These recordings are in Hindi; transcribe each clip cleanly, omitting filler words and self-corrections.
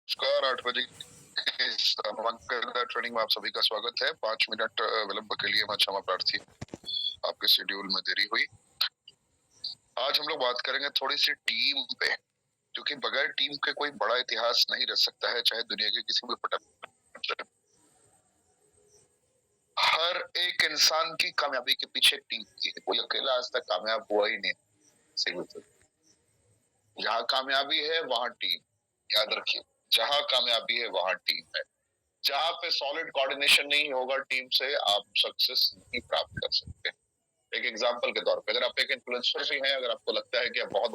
नमस्कार। 8 बजे की नामांकन ट्रेनिंग में आप सभी का स्वागत है। 5 मिनट विलंब के लिए मैं क्षमा प्रार्थी, आपके शेड्यूल में देरी हुई। आज हम लोग बात करेंगे थोड़ी सी टीम पे, क्योंकि बगैर टीम के कोई बड़ा इतिहास नहीं रच सकता है, चाहे दुनिया के किसी भी पटल। हर एक इंसान की कामयाबी के पीछे टीम की है, कोई अकेला आज तक कामयाब हुआ ही नहीं। सही, जहाँ कामयाबी है वहां टीम, याद रखिए, जहाँ कामयाबी है वहां टीम है। जहाँ पे सॉलिड कोऑर्डिनेशन नहीं होगा टीम से, आप सक्सेस नहीं प्राप्त कर सकते। एक एग्जांपल के तौर पे, अगर आप एक इन्फ्लुएंसर भी हैं, अगर आपको लगता है कि आप बहुत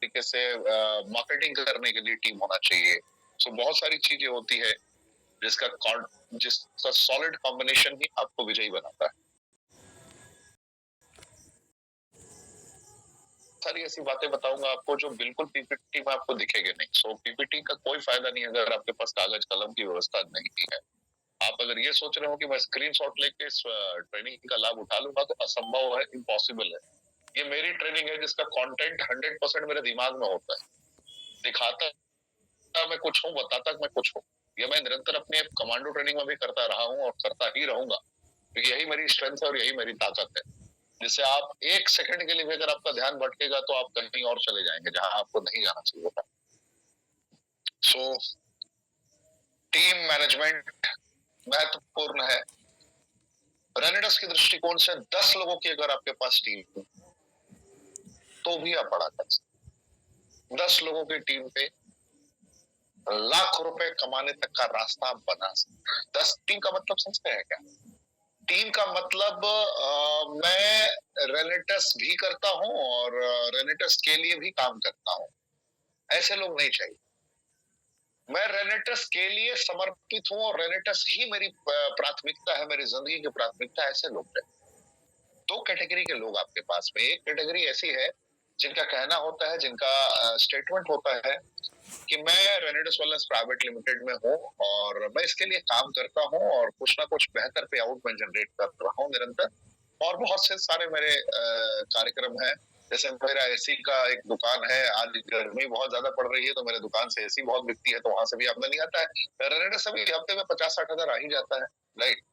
तरीके से मार्केटिंग करने के लिए टीम होना चाहिए, तो बहुत सारी चीजें होती है जिसका सॉलिड कॉम्बिनेशन ही आपको विजयी बनाता है। सारी ऐसी बातें बताऊंगा आपको जो बिल्कुल पीपीटी में आपको दिखेंगे नहीं। सो पीपीटी का कोई फायदा नहीं अगर आपके पास कागज कलम की व्यवस्था नहीं है। आप अगर ये सोच रहे हो कि मैं स्क्रीनशॉट लेके इस ट्रेनिंग का लाभ उठा लूंगा, तो असंभव है, इम्पॉसिबल है। ये मेरी ट्रेनिंग है जिसका कंटेंट 100% मेरे दिमाग में होता है। दिखाता मैं कुछ हूँ, बताता मैं कुछ हूँ। ये मैं निरंतर अपने कमांडो ट्रेनिंग में भी करता रहा हूँ और करता ही रहूंगा, क्योंकि यही मेरी स्ट्रेंथ है और यही मेरी ताकत है। जिससे आप एक सेकंड के लिए भी अगर आपका ध्यान भटकेगा तो आप कहीं और चले जाएंगे जहां आपको नहीं जाना चाहिए था। सो टीम मैनेजमेंट महत्वपूर्ण है। रेनेडस के दृष्टिकोण से 10 लोगों की अगर आपके पास टीम हो तो भी आप बड़ा कर सकते। 10 लोगों की टीम पे लाख रुपए कमाने तक का रास्ता आप बना सकते। 10 टीम का मतलब समझते हैं क्या? टीम का मतलब मैं रेनेटस भी करता हूं और रेनेटस के लिए भी काम करता हूं, ऐसे लोग नहीं चाहिए। मैं रेनेटस के लिए समर्पित हूं और रेनेटस ही मेरी प्राथमिकता है, मेरी जिंदगी की प्राथमिकता, ऐसे लोग हैं। 2 कैटेगरी के लोग आपके पास में। एक कैटेगरी ऐसी है जिनका कहना होता है, जिनका स्टेटमेंट होता है कि मैं रेनेडस वेलनेस प्राइवेट लिमिटेड में हूँ और मैं इसके लिए काम करता हूँ और कुछ ना कुछ बेहतर पे आउट में जनरेट कर रहा हूँ निरंतर। और बहुत से सारे मेरे कार्यक्रम हैं। जैसे मेरा एसी का एक दुकान है, आज गर्मी बहुत ज्यादा पड़ रही है तो मेरे दुकान से एसी बहुत बिकती है, तो वहां से भी आमदनी आता है। रेनेडस से भी हफ्ते में 50-60 हजार आ ही जाता है, राइट।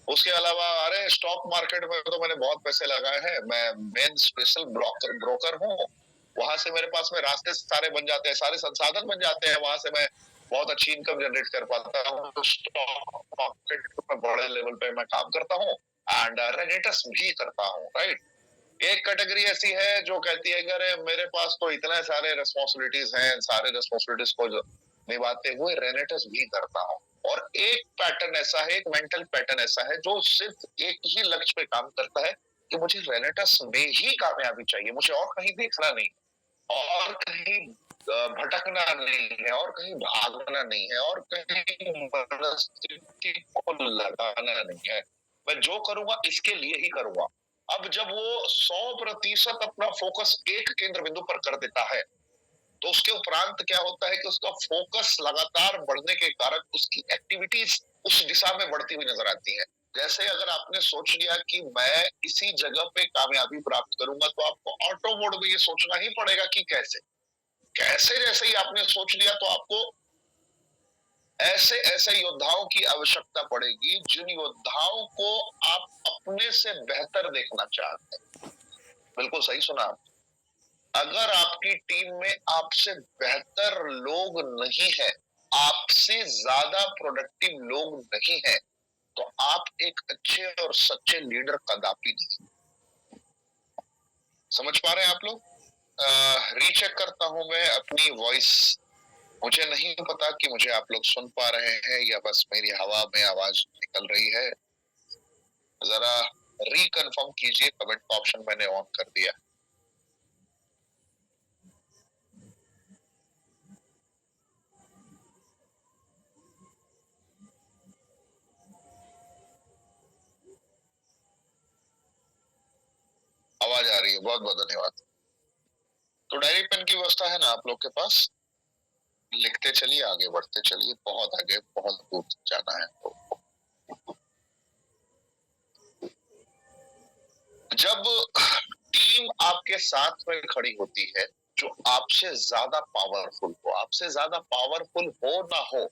उसके अलावा अरे स्टॉक मार्केट में तो मैंने बहुत पैसे लगाए हैं, मैं मेन स्पेशल ब्रोकर हूँ। वहां से मेरे पास में रास्ते सारे बन जाते हैं, सारे संसाधन बन जाते हैं, वहां से मैं बहुत अच्छी इनकम जनरेट कर पाता हूँ। स्टॉक मार्केट में बड़े लेवल पे मैं काम करता हूँ एंड रेनेटस भी करता हूँ, राइट। एक कैटेगरी ऐसी है जो कहती है अरे मेरे पास तो इतने सारे रिस्पॉन्सिबिलिटीज हैं, सारे रिस्पॉन्सिबिलिटीज को निभाते हुए रेनेटस भी करता हूँ। और एक पैटर्न ऐसा है, एक मेंटल पैटर्न ऐसा है जो सिर्फ एक ही लक्ष्य पे काम करता है कि मुझे रेनेटस में ही कामयाबी चाहिए, मुझे और कहीं देखना नहीं, और कहीं भटकना नहीं है, और कहीं भागना नहीं है, और कहीं मनस्थिति को लगाना नहीं है। मैं जो करूंगा इसके लिए ही करूंगा। अब जब वो 100% अपना फोकस एक केंद्र बिंदु पर कर देता है, तो उसके उपरांत क्या होता है कि उसका फोकस लगातार बढ़ने के कारण उसकी एक्टिविटीज उस दिशा में बढ़ती हुई नजर आती है। जैसे अगर आपने सोच लिया कि मैं इसी जगह पे कामयाबी प्राप्त करूंगा, तो आपको ऑटो मोड में ये सोचना ही पड़ेगा कि कैसे कैसे। जैसे ही आपने सोच लिया तो आपको ऐसे ऐसे योद्धाओं की आवश्यकता पड़ेगी जिन योद्धाओं को आप अपने से बेहतर देखना चाहते हैं। बिल्कुल सही सुना आप। अगर आपकी टीम में आपसे बेहतर लोग नहीं है, आपसे ज्यादा प्रोडक्टिव लोग नहीं है, तो आप एक अच्छे और सच्चे लीडर कदापि नहीं। समझ पा रहे हैं आप लोग? रीचेक करता हूं मैं अपनी वॉइस। मुझे नहीं पता कि मुझे आप लोग सुन पा रहे हैं या बस मेरी हवा में आवाज निकल रही है। जरा रिकन्फर्म कीजिए, कमेंट का ऑप्शन मैंने ऑन कर दिया। आवाज आ रही है, बहुत बहुत धन्यवाद। तो डायरी पेन की व्यवस्था है ना आप लोग के पास? लिखते चलिए, आगे बढ़ते चलिए, बहुत आगे बहुत दूर जाना है। तो जब टीम आपके साथ में खड़ी होती है जो आपसे ज्यादा पावरफुल हो, आपसे ज्यादा पावरफुल हो ना हो,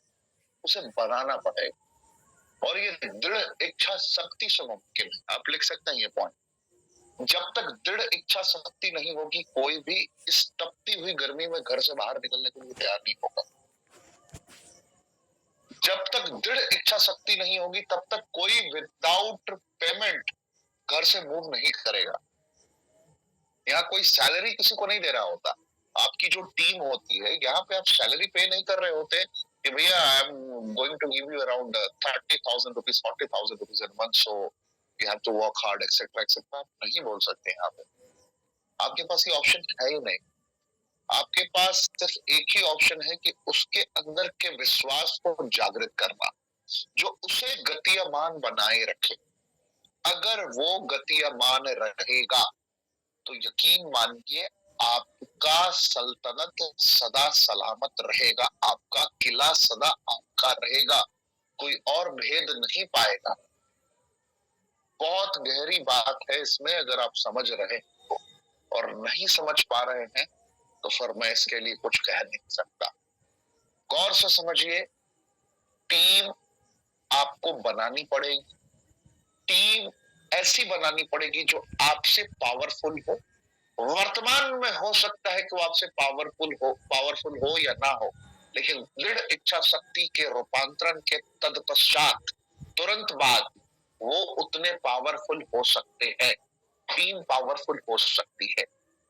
उसे बनाना पड़ेगा। और ये दृढ़ इच्छा शक्ति से मुमकिन है। आप लिख सकते हैं ये पॉइंट। जब तक दृढ़ इच्छा शक्ति नहीं होगी, कोई भी इस तपती हुई गर्मी में घर से बाहर निकलने के लिए तैयार नहीं होगा। जब तक दृढ़ इच्छा शक्ति नहीं होगी, तब तक कोई विदाउट पेमेंट घर से मूव नहीं करेगा। यहाँ कोई सैलरी किसी को नहीं दे रहा होता। आपकी जो टीम होती है, यहाँ पे आप सैलरी पे नहीं कर रहे होते कि भैया I am going to give you around 30,000 rupees 40,000 rupees in month, so you have to work hard etcetera etcetera. आप नहीं बोल सकते यहाँ पे। आपके पास ये ऑप्शन है ही नहीं। आपके पास सिर्फ एक ही ऑप्शन है कि उसके अंदर के विश्वास को जागृत करना, जो उसे गतिमान बनाए रखे। अगर वो गतिमान रहेगा तो यकीन मानिए आपका सल्तनत सदा सलामत रहेगा, आपका किला सदा आपका रहेगा, कोई और भेद नहीं पाएगा। बहुत गहरी बात है इसमें। अगर आप समझ रहे हो और नहीं समझ पा रहे हैं तो फिर मैं इसके लिए कुछ कह नहीं सकता। गौर से समझिए, टीम आपको बनानी पड़ेगी। टीम ऐसी बनानी पड़ेगी जो आपसे पावरफुल हो। वर्तमान में हो सकता है कि वो आपसे पावरफुल हो या ना हो, लेकिन दृढ़ इच्छा शक्ति के रूपांतरण के तत्पश्चात तुरंत बाद वो उतने पावरफुल हो सकते हैं। टीम पावरफुल हो सकती है।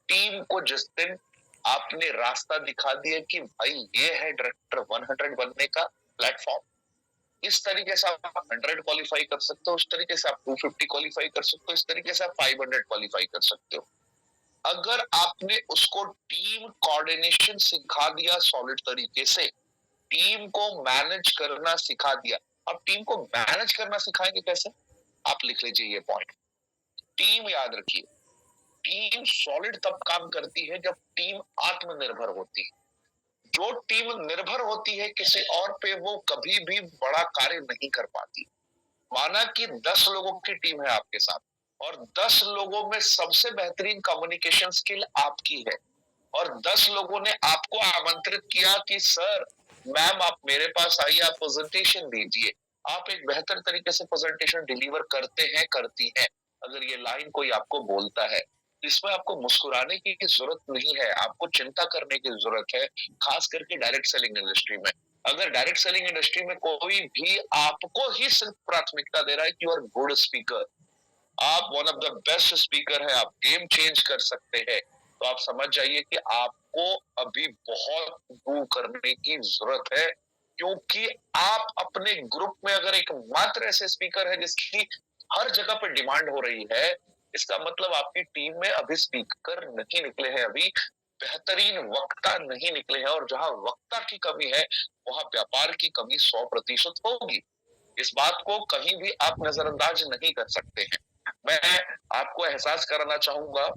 टीम को जिस दिन आपने रास्ता दिखा दिया कि भाई ये है डायरेक्टर 100 बनने का प्लेटफॉर्म, इस तरीके से आप 100 क्वालिफाई कर सकते हो, उस तरीके से आप 250 क्वालिफाई कर सकते हो, इस तरीके से आप 500 क्वालिफाई कर सकते हो। अगर आपने उसको टीम कोऑर्डिनेशन सिखा दिया सॉलिड तरीके से, टीम को मैनेज करना सिखा दिया। अब टीम को मैनेज करना सिखाएंगे कैसे? आप लिख लीजिए ये पॉइंट। टीम याद रखिए, टीम सॉलिड तब काम करती है जब टीम आत्मनिर्भर होती है। जो टीम निर्भर होती है किसी और पे, वो कभी भी बड़ा कार्य नहीं कर पाती। माना कि 10 लोगों की टीम है आपके साथ और 10 लोगों में सबसे बेहतरीन कम्युनिकेशन स्किल आपकी है और 10 लोगों ने आपको आमंत्रित किया कि सर, मैम, आप मेरे पास आइए, आप प्रेजेंटेशन दीजिए। आप एक बेहतर तरीके से प्रेजेंटेशन डिलीवर करते हैं, करती हैं। अगर ये लाइन कोई आपको बोलता है, इसमें आपको मुस्कुराने की जरूरत नहीं है, आपको चिंता करने की जरूरत है। खास करके डायरेक्ट सेलिंग इंडस्ट्री में, अगर डायरेक्ट सेलिंग इंडस्ट्री में कोई भी आपको ही सिर्फ प्राथमिकता दे रहा है कि यू आर गुड स्पीकर, आप one of the best speaker है, आप गेम चेंज कर सकते हैं, तो आप समझ जाइए कि आपको अभी बहुत मूव करने की जरूरत है। क्योंकि आप अपने ग्रुप में अगर एक मात्र ऐसे स्पीकर है जिसकी हर जगह पर डिमांड हो रही है, इसका मतलब आपकी टीम में अभी स्पीकर नहीं निकले हैं, अभी बेहतरीन वक्ता नहीं निकले हैं। और जहां वक्ता की कमी है, वहां व्यापार की कमी 100% होगी। इस बात को कहीं भी आप नजरअंदाज नहीं कर सकते हैं। मैं आपको एहसास कराना चाहूंगा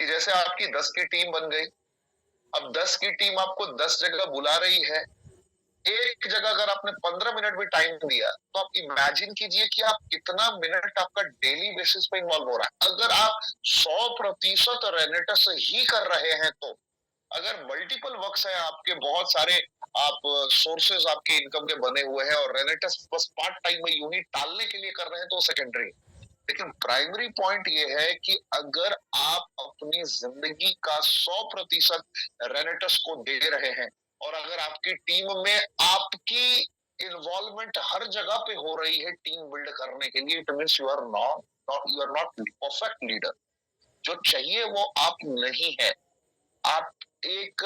कि जैसे आपकी 10 की टीम बन गई, अब 10 की टीम आपको 10 जगह बुला रही है। एक जगह अगर आपने 15 मिनट भी टाइम दिया, तो आप इमेजिन कीजिए कि आप कितना मिनट आपका डेली बेसिस पे इन्वॉल्व हो रहा है। अगर आप 100% रेनेटस ही कर रहे हैं, तो अगर मल्टीपल वर्क्स है आपके, बहुत सारे आप सोर्सेज आपके इनकम के बने हुए हैं और रेनेटस बस पार्ट टाइम में यूं ही टालने के लिए कर रहे हैं, तो सेकेंडरी। लेकिन प्राइमरी पॉइंट ये है कि अगर आप अपनी जिंदगी का 100% रेनेटस को दे रहे हैं और अगर आपकी टीम में आपकी इन्वॉल्वमेंट हर जगह पे हो रही है टीम बिल्ड करने के लिए, it means you are not perfect leader. जो चाहिए वो आप नहीं है। आप एक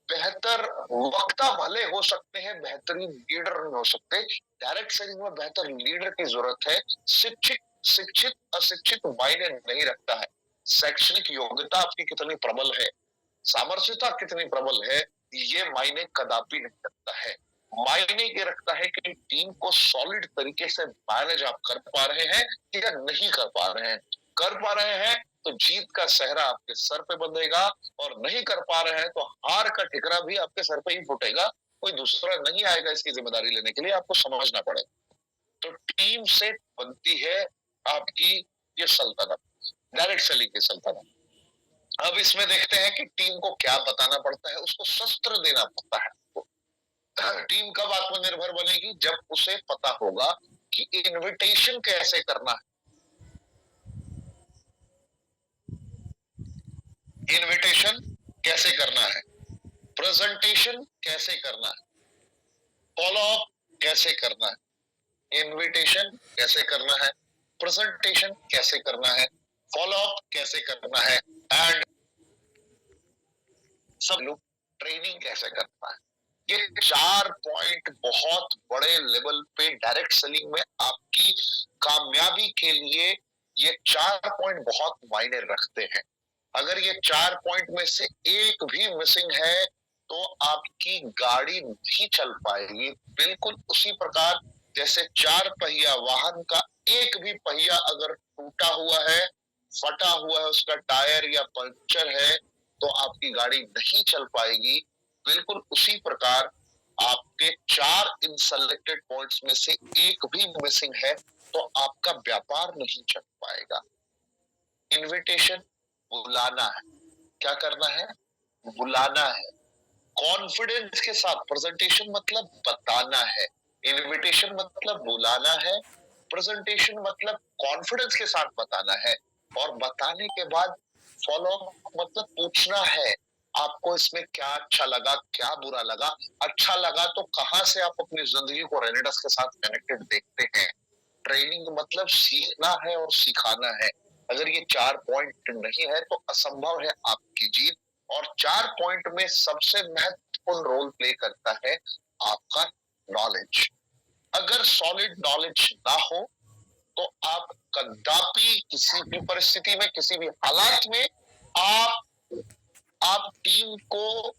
बेहतर वक्ता भले हो सकते हैं, बेहतरीन लीडर नहीं हो सकते। डायरेक्ट सेलिंग में बेहतर लीडर की जरूरत है। शिक्षित अशिक्षित मायने नहीं रखता है। शैक्षणिक योग्यता आपकी कितनी प्रबल है, सामर्थ्यता कितनी प्रबल है, ये मायने कदापि नहीं रखता है। मायने ये रखता है कि टीम को सॉलिड तरीके से मैनेज आप कर पा रहे हैं या नहीं कर पा रहे हैं। कर पा रहे हैं तो जीत का सहरा आपके सर पे बंधेगा, और नहीं कर पा रहे हैं तो हार का ठिकरा भी आपके सर पे ही फूटेगा। कोई दूसरा नहीं आएगा इसकी जिम्मेदारी लेने के लिए, आपको समझना पड़ेगा। तो टीम से बनती है आपकी ये सल्तनत, डायरेक्ट सेलिंग की सल्तनत। अब इसमें देखते हैं कि टीम को क्या बताना पड़ता है, उसको शस्त्र देना पड़ता है। टीम कब आत्मनिर्भर बनेगी, जब उसे पता होगा कि इनविटेशन कैसे करना है, इनविटेशन कैसे करना है, प्रेजेंटेशन कैसे करना है, फॉलो अप कैसे करना है, इनविटेशन कैसे करना है, प्रेजेंटेशन कैसे करना है, फॉलो अप कैसे करना है, एंड सब लोग ट्रेनिंग कैसे करना है। ये 4 पॉइंट बहुत बड़े लेवल पे डायरेक्ट सेलिंग में आपकी कामयाबी के लिए ये 4 पॉइंट बहुत मायने रखते हैं। अगर ये 4 पॉइंट में से एक भी मिसिंग है तो आपकी गाड़ी नहीं चल पाएगी। बिल्कुल उसी प्रकार जैसे 4 पहिया वाहन का एक भी पहिया अगर टूटा हुआ है, फटा हुआ है, उसका टायर या पंक्चर है, तो आपकी गाड़ी नहीं चल पाएगी। बिल्कुल उसी प्रकार आपके 4 इन सेलेक्टेड पॉइंट्स में से एक भी मिसिंग है तो आपका व्यापार नहीं चल पाएगा। इनविटेशन बुलाना है, क्या करना है, बुलाना है। कॉन्फिडेंस के साथ प्रेजेंटेशन मतलब बताना है, इनविटेशन मतलब बुलाना है, प्रेजेंटेशन मतलब कॉन्फिडेंस के साथ बताना है, और बताने के बाद फॉलो मतलब पूछना है आपको इसमें क्या अच्छा लगा, क्या बुरा लगा। अच्छा लगा तो कहां से आप अपनी जिंदगी को रेनेडस के साथ कनेक्टेड देखते हैं। ट्रेनिंग मतलब सीखना है और सिखाना है। अगर ये 4 पॉइंट नहीं है तो असंभव है आपकी जीत। और 4 पॉइंट में सबसे महत्वपूर्ण रोल प्ले करता है आपका नॉलेज। अगर सॉलिड नॉलेज ना हो तो आप कदापि किसी भी परिस्थिति में, किसी भी हालात में आप टीम को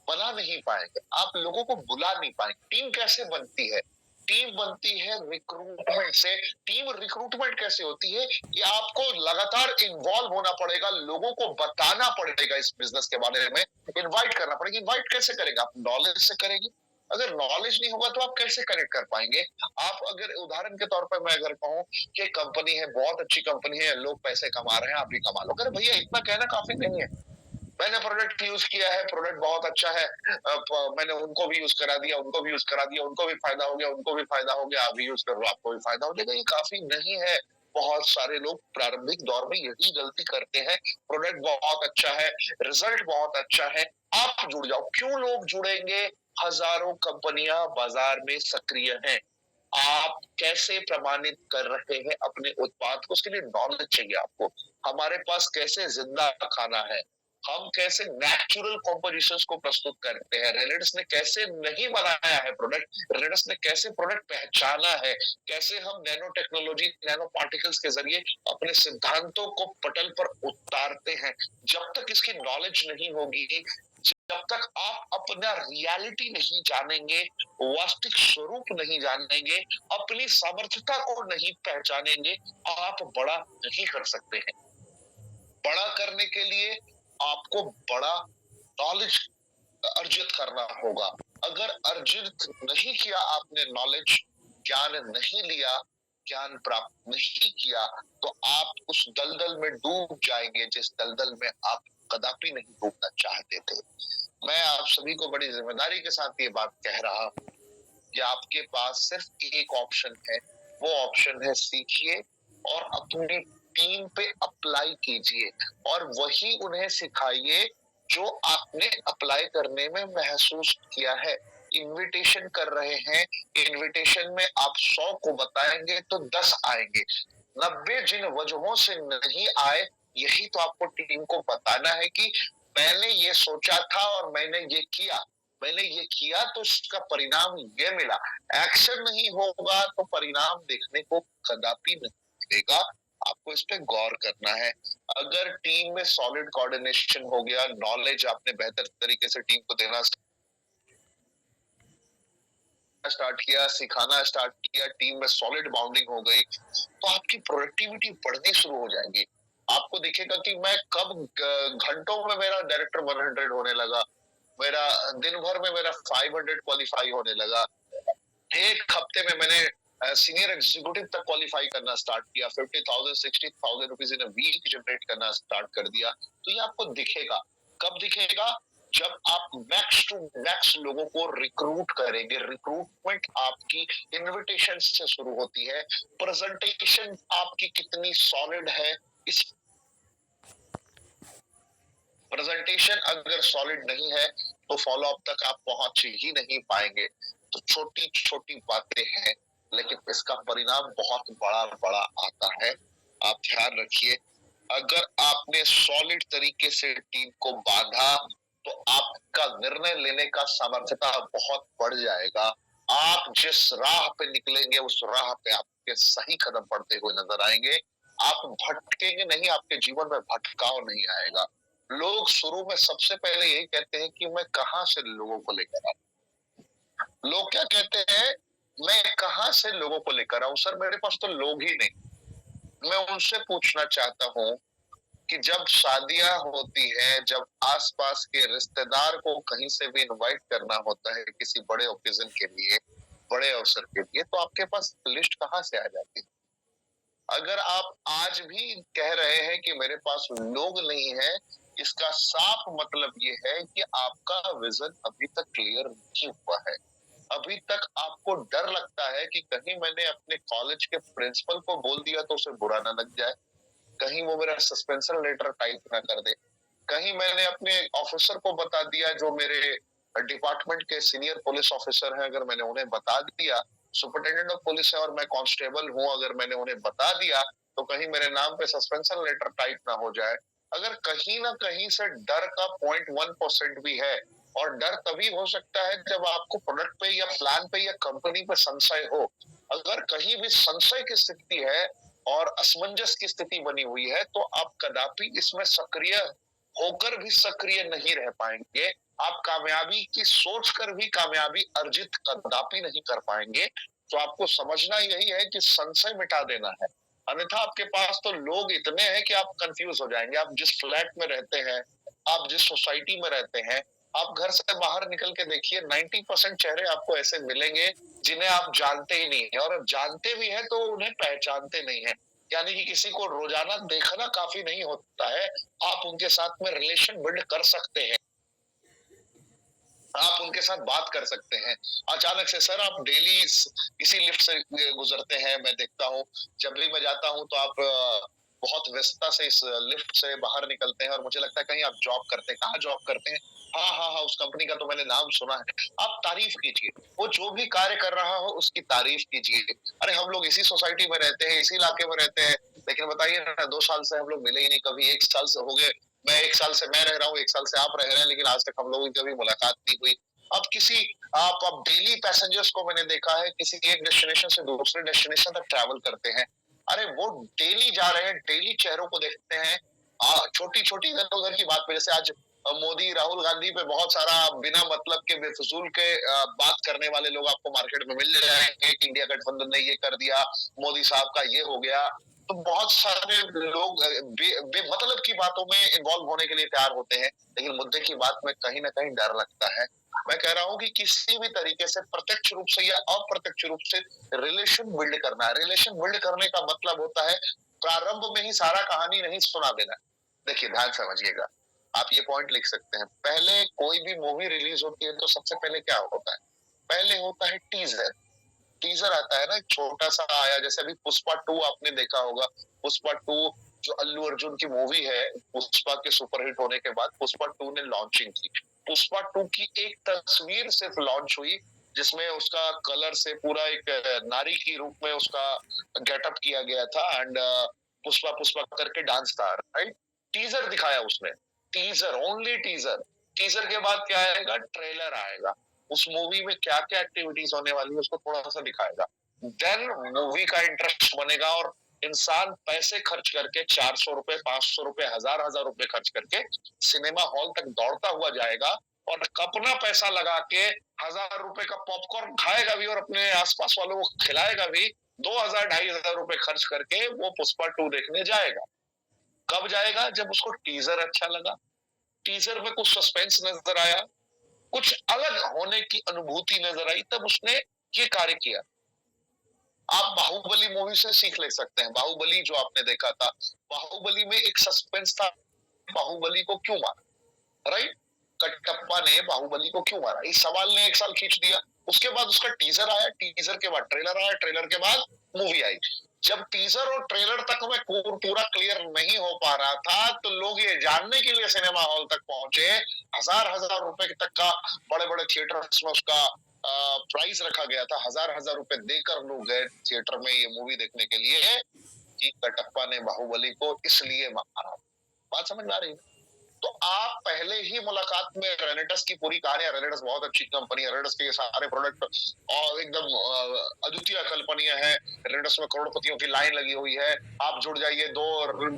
बना नहीं पाएंगे, आप लोगों को बुला नहीं पाएंगे। टीम कैसे बनती है, टीम बनती है रिक्रूटमेंट से। टीम रिक्रूटमेंट कैसे होती है, ये आपको लगातार इन्वॉल्व होना पड़ेगा, लोगों को बताना पड़ेगा इस बिजनेस के बारे में, इनवाइट करना पड़ेगा। इनवाइट कैसे करेगा, आप नॉलेज से करेंगे। अगर नॉलेज नहीं होगा तो आप कैसे कनेक्ट कर पाएंगे। आप अगर उदाहरण के तौर पर मैं अगर कहूं कि कंपनी है, बहुत अच्छी कंपनी है, लोग पैसे कमा रहे हैं, आप भी कमा लो, अरे भैया इतना कहना काफी नहीं है, मैंने प्रोडक्ट यूज किया है, प्रोडक्ट बहुत अच्छा है, मैंने उनको भी यूज करा दिया, उनको भी यूज करा दिया, उनको भी फायदा हो गया, उनको भी फायदा हो गया, आप भी यूज करो, आपको भी फायदा हो जाएगा, ये काफी नहीं है। बहुत सारे लोग प्रारंभिक दौर में यही गलती करते हैं। प्रोडक्ट बहुत अच्छा है, रिजल्ट बहुत अच्छा है, आप जुड़ जाओ। क्यों लोग जुड़ेंगे, हजारों कंपनियां बाजार में सक्रिय हैं। आप कैसे प्रमाणित कर रहे हैं अपने उत्पाद को, उसके लिए नॉलेज चाहिए आपको। हमारे पास कैसे जिंदा खाना है, हम कैसे नेचुरल कॉम्पोजिशंस को प्रस्तुत करते हैं, रेनेडिस ने कैसे नहीं बनाया है प्रोडक्ट, रेनेडिस ने कैसे प्रोडक्ट पहचाना है, कैसे हम नैनो टेक्नोलॉजी, नैनो पार्टिकल्स के जरिए अपने सिद्धांतों को पटल पर उतारते हैं। जब तक इसकी नॉलेज नहीं होगी, जब तक आप अपना रियलिटी नहीं जानेंगे, वास्तविक स्वरूप नहीं जानेंगे, अपनी सामर्थ्यता को नहीं पहचानेंगे, आप बड़ा नहीं कर सकते हैं। बड़ा करने के लिए आपको बड़ा नॉलेज अर्जित करना होगा। अगर अर्जित नहीं किया आपने नॉलेज, ज्ञान नहीं लिया, ज्ञान प्राप्त नहीं किया, तो आप उस दलदल में डूब जाएंगे जिस दलदल में आप कदापि नहीं डूबना चाहते थे। मैं आप सभी को बड़ी जिम्मेदारी के साथ ये बात कह रहा हूं कि आपके पास सिर्फ एक ऑप्शन है, वो ऑप्शन है सीखिए और अपनी टीम पे अप्लाई कीजिए, और वही उन्हें सिखाइए जो आपने अप्लाई करने में महसूस किया है। इनविटेशन कर रहे हैं, इनविटेशन में आप 100 को बताएंगे तो 10 आएंगे, 90 जिन वजहों से नहीं आए, यही तो आपको टीम को बताना है कि मैंने ये सोचा था और मैंने ये किया, मैंने ये किया तो इसका परिणाम ये मिला। एक्शन नहीं होगा तो परिणाम देखने को कदापि नहीं मिलेगा। आपको इस पे गौर करना है। अगर टीम में सॉलिड कोऑर्डिनेशन हो गया, नॉलेज आपने बेहतर तरीके से टीम को देना स्टार्ट किया, सिखाना स्टार्ट किया, टीम में सॉलिड बाउंडिंग हो गई, तो आपकी प्रोडक्टिविटी बढ़नी शुरू हो जाएगी। आपको दिखेगा कि मैं कब घंटों में मेरा डायरेक्टर 100 होने लगा, मेरा दिन भर में मेरा 500 क्वालिफाई होने लगा, एक हफ्ते में मैंने सीनियर एग्जीक्यूटिव तक क्वालिफाई करना स्टार्ट किया, 50,000 60,000 रुपीज इन वीक जनरेट करना स्टार्ट कर दिया, तो ये आपको दिखेगा। कब दिखेगा? जब आप मैक्स टू मैक्स लोगों को रिक्रूट करेंगे। रिक्रूटमेंट आपकी इनविटेशन से शुरू होती है। प्रेजेंटेशन आपकी कितनी सॉलिड है, इस प्रेजेंटेशन अगर सॉलिड नहीं है तो फॉलो अप तक आप पहुंच ही नहीं पाएंगे। तो छोटी छोटी बातें हैं, लेकिन इसका परिणाम बहुत बड़ा बड़ा आता है। आप ध्यान रखिए, अगर आपने सॉलिड तरीके से टीम को बांधा तो आपका निर्णय लेने का सामर्थ्यता बहुत बढ़ जाएगा। आप जिस राह पे निकलेंगे उस राह पे आपके सही कदम पड़ते हुए नजर आएंगे। आप भटकेंगे नहीं, आपके जीवन में भटकाव नहीं आएगा। लोग शुरू में सबसे पहले यही कहते हैं कि मैं कहां से लोगों को लेकर आऊं। लोग क्या कहते हैं, मैं कहां से लोगों को लेकर आऊं सर, मेरे पास तो लोग ही नहीं। मैं उनसे पूछना चाहता हूं कि जब शादियां होती है, जब आसपास के रिश्तेदार को कहीं से भी इनवाइट करना होता है किसी बड़े ओकेजन के लिए, बड़े अवसर के लिए, तो आपके पास लिस्ट कहां से आ जाती है? अगर आप आज भी कह रहे हैं कि मेरे पास लोग नहीं है, इसका साफ मतलब ये है कि आपका विजन अभी तक क्लियर नहीं हुआ है। अभी तक आपको डर लगता है कि कहीं मैंने अपने कॉलेज के प्रिंसिपल को बोल दिया तो उसे बुरा ना लग जाए, कहीं वो मेरा सस्पेंशन लेटर टाइप ना कर दे, कहीं मैंने अपने ऑफिसर को बता दिया जो मेरे डिपार्टमेंट के सीनियर पुलिस ऑफिसर हैं, अगर मैंने उन्हें बता दिया, सुपरिटेंडेंट ऑफ पुलिस है और मैं कांस्टेबल हूं, अगर मैंने उन्हें बता दिया तो कहीं मेरे नाम पे सस्पेंशन लेटर टाइप ना हो जाए। अगर कहीं ना कहीं से डर का 0.1% भी है, और डर तभी हो सकता है जब आपको प्रोडक्ट पे या प्लान पे या कंपनी पे संशय हो। अगर कहीं भी संशय की स्थिति है और असमंजस की स्थिति बनी हुई है तो आप कदापि इसमें सक्रिय होकर भी सक्रिय नहीं रह पाएंगे। आप कामयाबी की सोच कर भी कामयाबी अर्जित कदापि नहीं कर पाएंगे। तो आपको समझना यही है कि संशय मिटा देना है, अन्यथा आपके पास तो लोग इतने हैं कि आप कंफ्यूज हो जाएंगे। आप जिस फ्लैट में रहते हैं, आप जिस सोसाइटी में रहते हैं, आप घर से बाहर निकल के देखिए, 90% चेहरे आपको ऐसे मिलेंगे जिन्हें आप जानते ही नहीं है, और जानते भी हैं तो उन्हें पहचानते नहीं है। यानी कि किसी को रोजाना देखना काफी नहीं होता है, आप उनके साथ में रिलेशन बिल्ड कर सकते हैं, आप उनके साथ बात कर सकते हैं। अचानक से सर आप डेली इसी लिफ्ट से गुजरते हैं, मैं देखता हूँ जब भी मैं जाता हूँ तो आप बहुत व्यस्तता से इस लिफ्ट से बाहर निकलते हैं, और मुझे लगता है कहीं आप जॉब करते हैं। कहाँ जॉब करते हैं? हाँ हाँ हाँ, उस कंपनी का तो मैंने नाम सुना है। आप तारीफ कीजिए, वो जो भी कार्य कर रहा हो उसकी तारीफ कीजिए। अरे हम लोग इसी सोसाइटी में रहते हैं, इसी इलाके में रहते हैं, लेकिन बताइए ना, 2 साल से हम लोग मिले ही नहीं कभी। 1 साल से हो गए, मैं 1 साल से मैं रह रहा हूँ, 1 साल से आप रह रहे हैं, लेकिन आज तक हम लोगों की कभी मुलाकात नहीं हुई। अब डेली पैसेंजर्स को मैंने देखा है किसी एक डेस्टिनेशन से दूसरे डेस्टिनेशन तक ट्रैवल करते हैं। अरे वो डेली जा रहे हैं, डेली चेहरों को देखते हैं। छोटी छोटी इधर उधर की बात पे, जैसे आज मोदी राहुल गांधी पे बहुत सारा बिना मतलब के बेफजूल के बात करने वाले लोग आपको मार्केट में मिल जाएंगे कि इंडिया गठबंधन ने ये कर दिया, मोदी साहब का ये हो गया। तो बहुत सारे लोग बेमतलब की बातों में इन्वॉल्व होने के लिए तैयार होते हैं, लेकिन मुद्दे की बात में कहीं ना कहीं डर लगता है। मैं कह रहा हूं कि किसी भी तरीके से प्रत्यक्ष रूप से या अप्रत्यक्ष रूप से रिलेशन बिल्ड करना है। रिलेशन बिल्ड करने का मतलब होता है प्रारंभ में ही सारा कहानी नहीं सुना देना। देखिए ध्यान समझिएगा, आप ये पॉइंट लिख सकते हैं। पहले कोई भी मूवी रिलीज होती है तो सबसे पहले क्या होता है? पहले होता है टीजर। टीजर आता है ना, एक छोटा सा आया, जैसे अभी पुष्पा 2 आपने देखा होगा। पुष्पा 2 जो अल्लू अर्जुन की मूवी है, पुष्पा के सुपरहिट होने के बाद पुष्पा 2 ने लॉन्चिंग की। पुष्पा 2 की एक तस्वीर सिर्फ लॉन्च हुई जिसमें उसका कलर से पूरा एक नारी की रूप में उसका गेटअप किया गया था, एंड पुष्पा पुष्पा करके डांस था, राइट? टीजर दिखाया उसने, टीजर, ओनली टीजर। टीजर के बाद क्या आएगा? ट्रेलर आएगा। उस मूवी में क्या क्या एक्टिविटीज होने वाली है उसको थोड़ा सा दिखाएगा। देन मूवी का इंटरेस्ट बनेगा और इंसान पैसे खर्च करके 400 रुपए, 500 रुपए, 1000 रुपए खर्च करके सिनेमा हॉल तक दौड़ता हुआ जाएगा, और अपना पैसा लगा के 1000 रुपए का पॉपकॉर्न खाएगा भी और अपने आसपास वालों को खिलाएगा भी। 2000 2,500 रुपए खर्च करके वो पुष्पा 2 देखने जाएगा। कब जाएगा? जब उसको टीजर अच्छा लगा, टीजर में कुछ सस्पेंस नजर आया, कुछ अलग होने की अनुभूति नजर आई, तब उसने ये कार्य किया। आप बाहुबली मूवी से सीख ले सकते हैं। बाहुबली जो आपने देखा था, बाहुबली में एक सस्पेंस था, बाहुबली को क्यों मारा, राइट? कटप्पा ने बाहुबली को क्यों मारा, इस सवाल ने 1 साल खींच दिया। उसके बाद उसका टीजर आया, टीजर के बाद ट्रेलर आया, ट्रेलर के बाद मूवी आई। जब टीजर और ट्रेलर तक में पूरा क्लियर नहीं हो पा रहा था, तो लोग ये जानने के लिए सिनेमा हॉल तक पहुंचे, हजार हजार रुपए तक का बड़े बड़े थिएटर्स में उसका प्राइस रखा गया था, हजार हजार रुपए देकर लोग गए थिएटर में ये मूवी देखने के लिए कि कटप्पा ने बाहुबली को इसलिए मारा। बात समझ में आ रही है? तो आप पहले ही मुलाकात में रेनेटस की पूरी कहानी, रेनेटस बहुत अच्छी कंपनी है, रेनेटस के ये सारे प्रोडक्ट और एकदम अद्वितीय कल्पनीय है। रेनेटस में करोड़पतियों की लाइन लगी हुई है। आप जुड़ जाइए, दो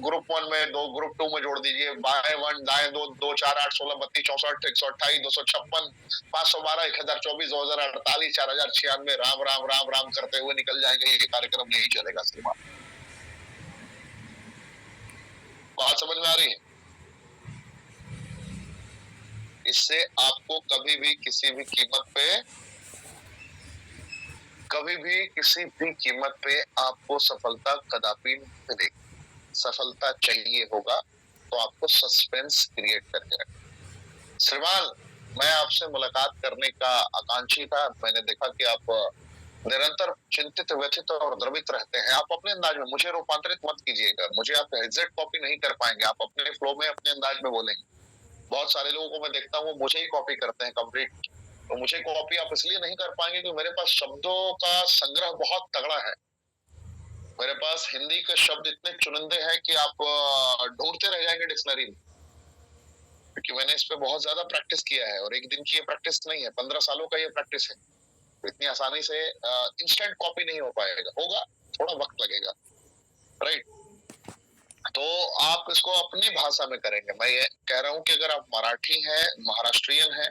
ग्रुप 1 में, दो ग्रुप 2 में जोड़ दीजिए, बाय 1 दाएं 2 2 4 8 16 32 64 128 256 512 1024 2048 4096 राम राम राम राम करते हुए निकल जाएंगे। ये कार्यक्रम नहीं चलेगा सिनेमा। बात समझ में आ रही है? इससे आपको कभी भी किसी भी कीमत पे आपको सफलता कदापि नहीं मिलेगी। सफलता चाहिए होगा तो आपको सस्पेंस क्रिएट करके रखें। श्रीमान, मैं आपसे मुलाकात करने का आकांक्षी था। मैंने देखा कि आप निरंतर चिंतित, व्यथित और द्रवित रहते हैं। आप अपने अंदाज में, मुझे रूपांतरित मत कीजिएगा, मुझे आप एग्जैक्ट कॉपी नहीं कर पाएंगे। आप अपने फ्लो में, अपने अंदाज में बोलेंगे। बहुत सारे लोगों को मैं देखता हूँ, मुझे ही कॉपी करते हैं कंप्लीट। तो मुझे कॉपी आप इसलिए नहीं कर पाएंगे कि मेरे पास शब्दों का संग्रह बहुत तगड़ा है। मेरे पास हिंदी के शब्द इतने चुनिंदे हैं कि आप ढूंढते रह जाएंगे डिक्शनरी में, क्योंकि मैंने इस पे बहुत ज्यादा प्रैक्टिस किया है। और एक दिन की ये प्रैक्टिस नहीं है, 15 सालों का ये प्रैक्टिस है। तो इतनी आसानी से इंस्टेंट कॉपी नहीं हो पाएगा, होगा, थोड़ा वक्त लगेगा, राइट? तो आप इसको अपनी भाषा में करेंगे। मैं ये कह रहा हूँ कि अगर आप मराठी हैं, महाराष्ट्रियन हैं,